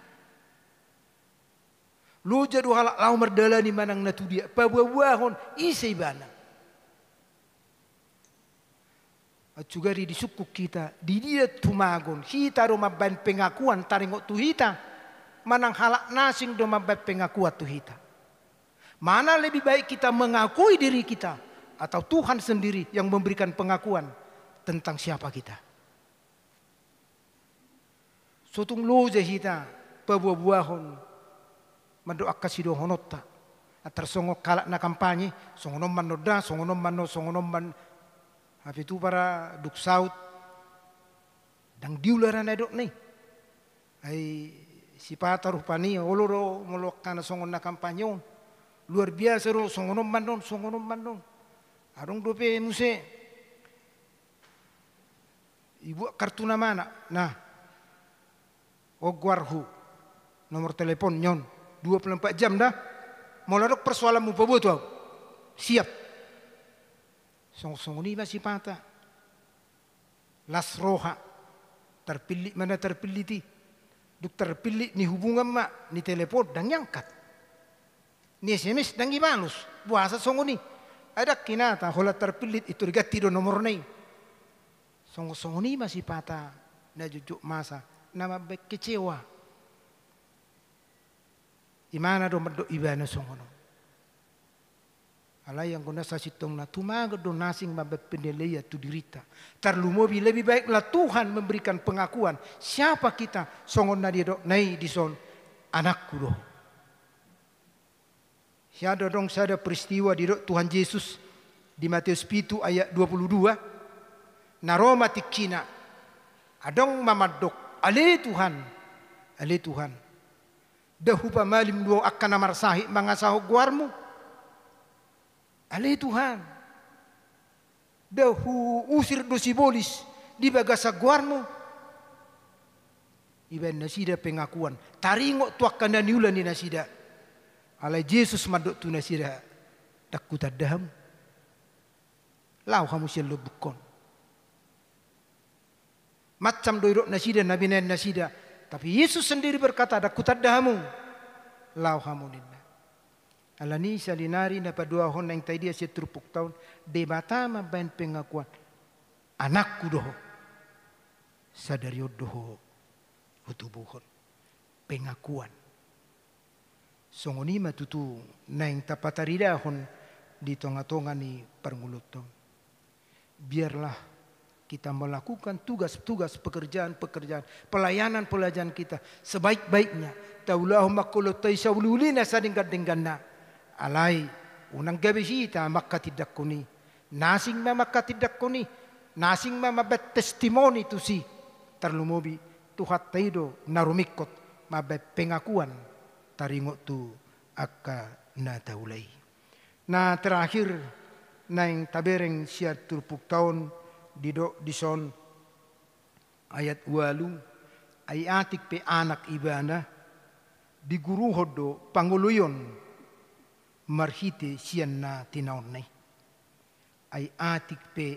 Speaker 6: Lu jadu halak lau merdalani manang natu dia pabuahon isay bana. At sugari di sukuk kita di dia tumagon hita ro maban pengakuan taringo tu hita manang halak nasing do maban pengakuan tu hita. Mana lebih baik kita mengakui diri kita atau Tuhan sendiri yang memberikan pengakuan tentang siapa kita. Sotung loja kita pabuah-buahon mendoak kasih honota atar songok kalak na kampanye songonom manoda songonom man hafi tu para duk saut dang diularan edok nih ai si patar rupani oloro molok kana songon na kampanye luar biasa ro songonom manon arong dope muse ibu kartu nama anak nah ogwarhu nomor telepon nyon 24 jam dah mau ladok persoalan mu pabu tu siap song ni masih patah las roha terpilih mana terpilih ti duk terpilih ni hubungan mak ni telepon dan nyangkat ni SMS dan gibalus buasa song ni ada kinata hola terpilih itu digati do nomor nai song ni masih patah na jujuk masa nama baik kecewa imana do meddo ibana songono ala yang guna sasitong na tumaga do nasing mabet pendelaya tu dirita tarlumobi lebih baiklah Tuhan memberikan pengakuan siapa kita songon na dia do nai dison anakku do. Siada dong sada peristiwa di Tuhan Yesus di Matius 7 ayat 22. Naroma tikina. Adong mamadok. Ale Tuhan. Dahu pamalim duo akan namarsahi mangasaho guarmu. Ale Tuhan. Dahu usir dosi bolis di bagasa guarmu. Iban nasida pengakuan. Taringo tuakan dan niulan di nasida. Alai Yesus madok tu nasida takut adaham lau hamu siya bukon macam doirok nasida nabi nen nasida tapi Yesus sendiri berkata takut adahamu lau hamu ninna alani salinari na padua hon yang tadi dia setrupuk tahun debata mabain pengakuan anakku doho sadari doho utubuhon pengakuan songoni matutu naing tapataridahon di tonga-tonga ni perngulutong. Biarlah kita melakukan tugas-tugas pekerjaan pelayanan kita sebaik-baiknya. Taulahum makulotai saululina sadingkat-dingganna. Alai unang gabi kita maka tidak kuni. Nasing maka tidak kuni. Nasing mabet testimoni tu si terlumobi tuhat taido narumikot mabet pengakuan taringo tu akka na taulay. Na terakhir na yung tabereng siya turpuk taon dison ayat 8 ay atik pe anak ibana diguruhod do panguluyon marhite siyan na tinaon nay. Ay atik pe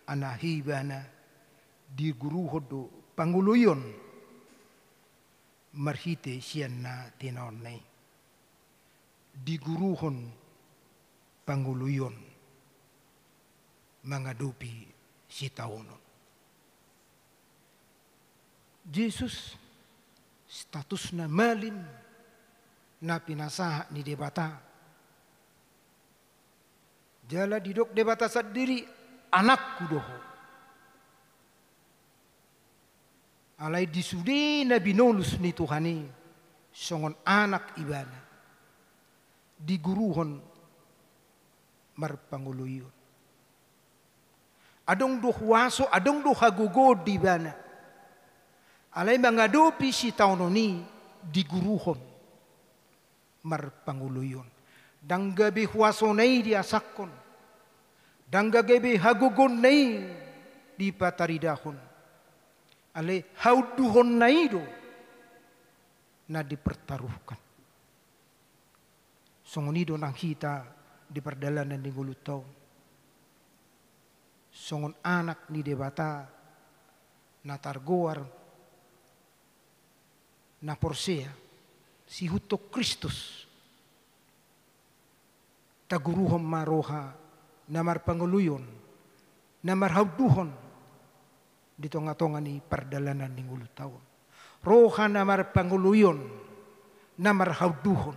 Speaker 6: anahibana diguruhod do panguluyon marhite siyan na tinaon nay. Diguruhon panguluyon mga dupi si taonon. Jesus status na malin na pinasaha ni debata. Jala didok debata sa diri anakku doho. Alay disudi na binolus ni Tuhani songon anak ibana diguruhon marpanguluyon. Adong do huwaso, adong do hagugod di bana. Alay mga dopi si taononi diguruhon marpanguluyon. Danggabi huwaso nai di asakon. Danggabi hagugon nai di pataridahon. Alay hauduhon nai do na dipertaruhkan. Songonido nang kita di perdalanan di Gulutaw. songon anak ni debata na targoar na porsea si huto Kristus taguruhom maroha namar panguluyon namar hauduhon di tonga-tonga ni pardalanan ning ulu taon roha namar panguluyon namar hauduhon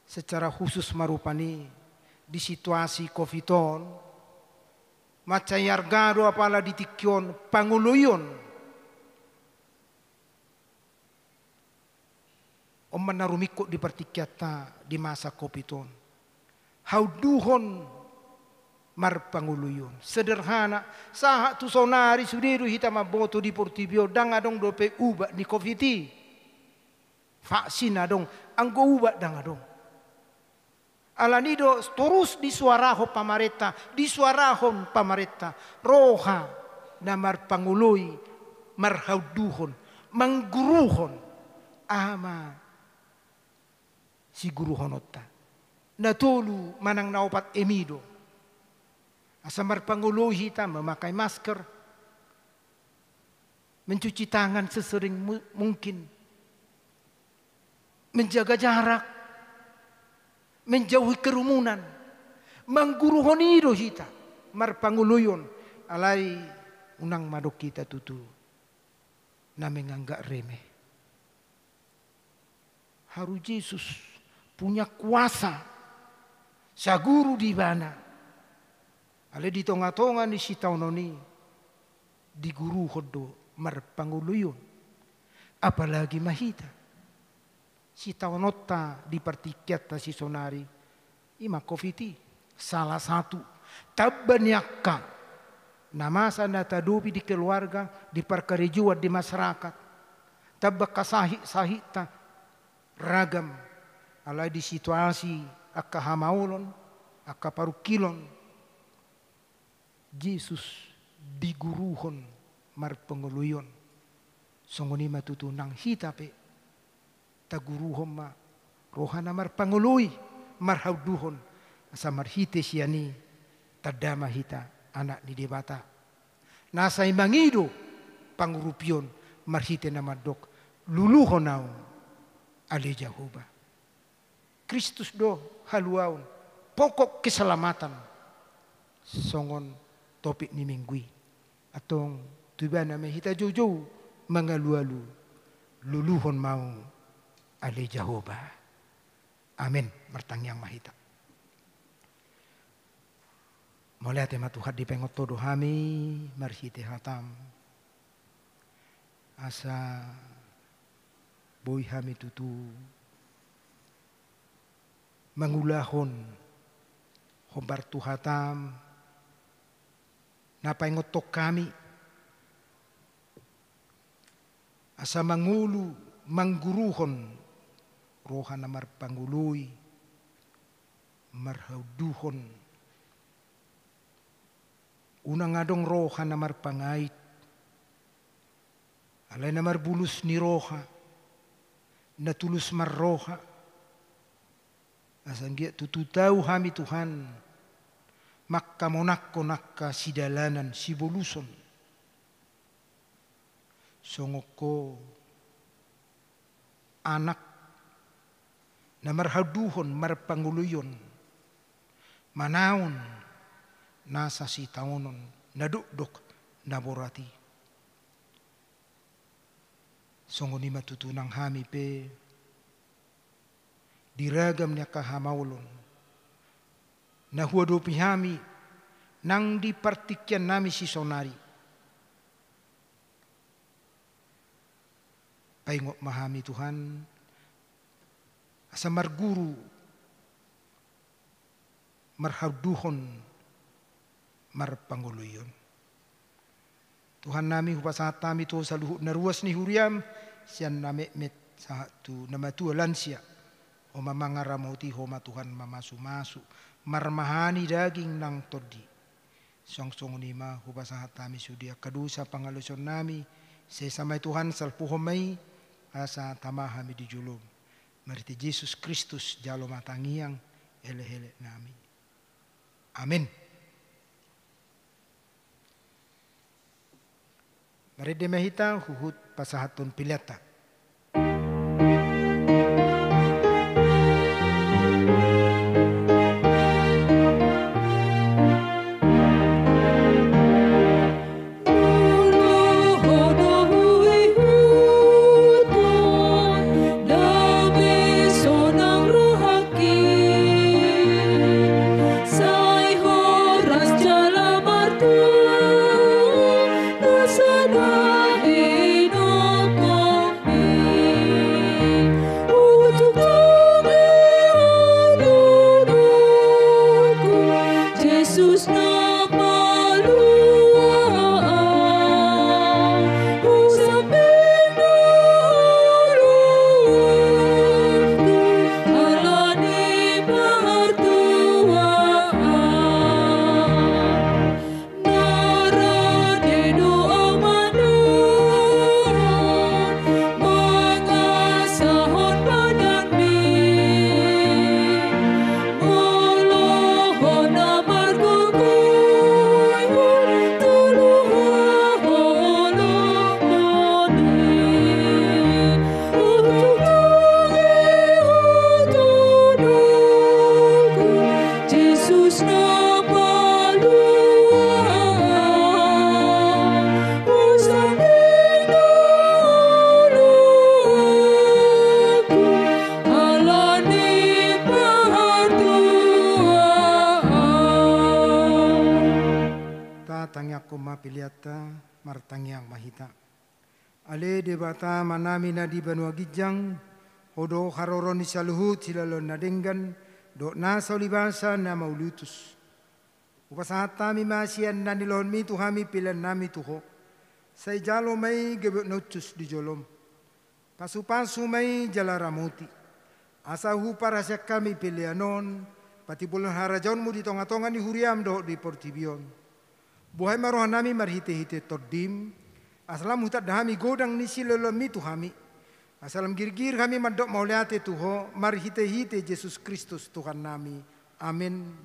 Speaker 6: secara khusus marupani di situasi COVID-on macayargado apala ditikyon panguluyon o manarumiko di partikyata di masa COVID-on hauduhon marpanguluyon sederhana saha tu sonari sudiru hita maboto di Portibio dang adong dope uba ni COVID-i vaksin adong anggo uba dang adong alanido terus disuaraho disuarahon pamareta roha na marpangului marhauduhon mangguruhon ama si guruhonota natulu manang naupat emido asa marpangului hita memakai masker mencuci tangan sesering mungkin menjaga jarak menjauhi kerumunan mangguruhon ido hita marpanguluyon alai unang madok kita tutu na menganggak remeh haru Yesus punya kuasa saguru di bana ale di tonga-tonga ni si taunoni di guru hodo marpanguluyon apalagi mahita si taonota di partikyata si sonari ima COVID-i salah satu tabanyakka namasa natadupi di keluarga di perkarijuan di masyarakat tabaka sahita ragam alai di situasi akka hamaulon akka parukilon Yesus diguruhon marpanguluyon songoni matutunang hitape taguruhom ma rohana marpangului marhauduhon asa marhite siani tadama hita anak ni debata nasa imangido pangurupion marhite na madok luluhon naon ale Jehovah Kristus do haluaon pokok keselamatan songon topik ni minggui atong tubana me hita jojo mangalu-alu luluhon mau ale Jehovah. Amin. Martangyang mahita. Mulai tema Tuhan di pengot todo hami marhite hatam. Asa boy hami tutu mangulahon hombar tuhatam napaingot tok kami asa mangulu mangguruhon roha na marpangului marhauduhon unang adong roha na marpangait alay na marbulus ni roha natulus marroha asanggia tututaw hami Tuhan makkamonakko nakka sidalanan siboluson songoko anak na marhaduhon marpanguluyon manaon nasa si taonon nadukdok naborati songoni matutunang hami pe diragam niya kahamawlon nahuadopi hami nang dipartikyan nami si sonari paingok mahami Tuhan asa marguru marhauduhon marpanguluyon Tuhan nami hupasahat nami to sa luhut na ruas ni huriam siyan namemet sa tu namatu lansia o mamangaramoti homa Tuhan mamasu-masu marmahani daging nang todi song-song nima hupasahat nami sudia kadusa pangaluson nami sesamay Tuhan salpuhomay asa tamahami di julom mariti Yesus Kristus jalo matangiang ele-ele nami. Amin. Narede mahita huhut pasahatun piliata. Martangyang mahita. Ale debata manami na di banua gijang, hodo haroron ni saluhut silalon nadenggan, do na saulibasa na maulutus. Upasahata mi masian na nilon mi tuhami pilan nami tuho. Say jalo may gebet notus di jolom. Pasu-pasu may jalaramuti. Asahu para siya kami pilianon, pati bulan harajon mo di tonga-tonga ni huriam do di portibion. Buhay marohan nami marhite-hite tordim, asalam hutat dahami godang ni silolomi tuhami, asalam girgir kami mandok mauliate tuho, marhite-hite Yesus Kristus Tuhan nami. Amin.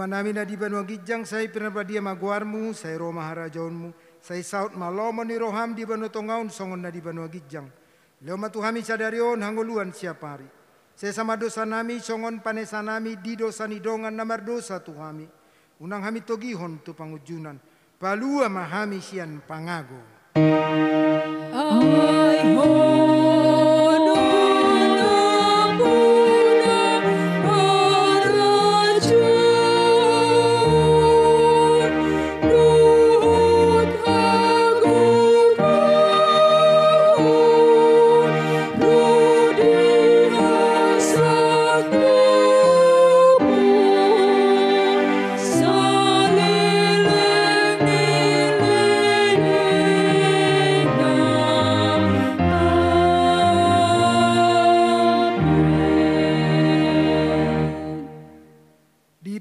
Speaker 6: Nami na di banua gijang say pinabadia maguarmu, say Roma harajonmu, say saut malomo ni roham di banua tongaun songon na di banua gijang. Leo matuhami sadarion hangoluan siapari. Say sama dosa nami songon panesa nami di dosa nidongan namar dosa tuhami. Unang hami togihon tu pangujunan. Palua mahami sian pangago.
Speaker 4: Ai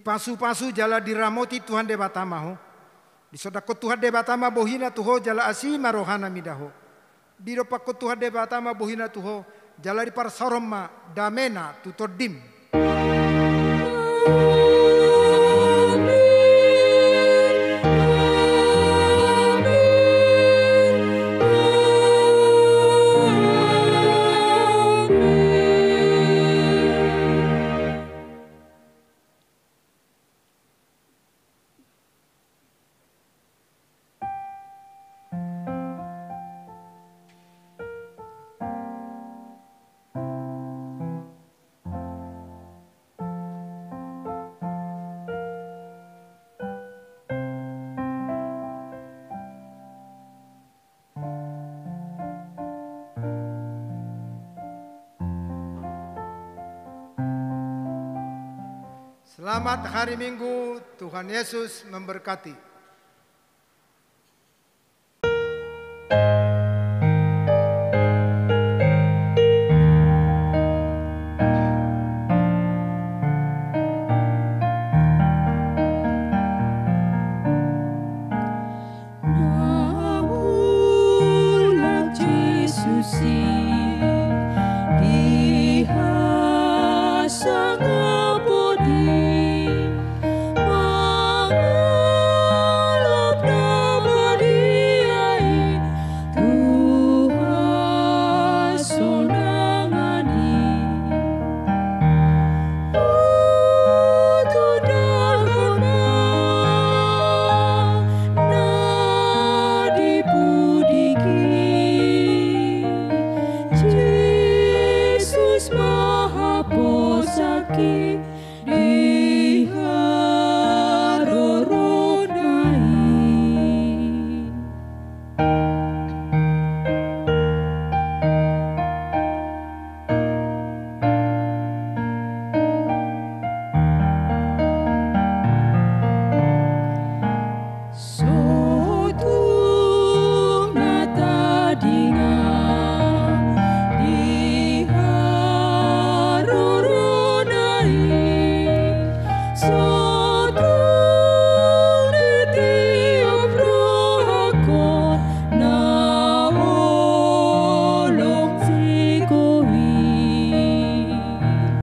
Speaker 6: Pasu-pasu jala diramoti Tuhan de batamaho. Di sodako Tuhan de batama bohina tuho jala asima rohana midaho. Di ropako Tuhan de batama bohina tuho jala di parsoroma damena tutodim. Selamat hari Minggu, Tuhan Yesus memberkati.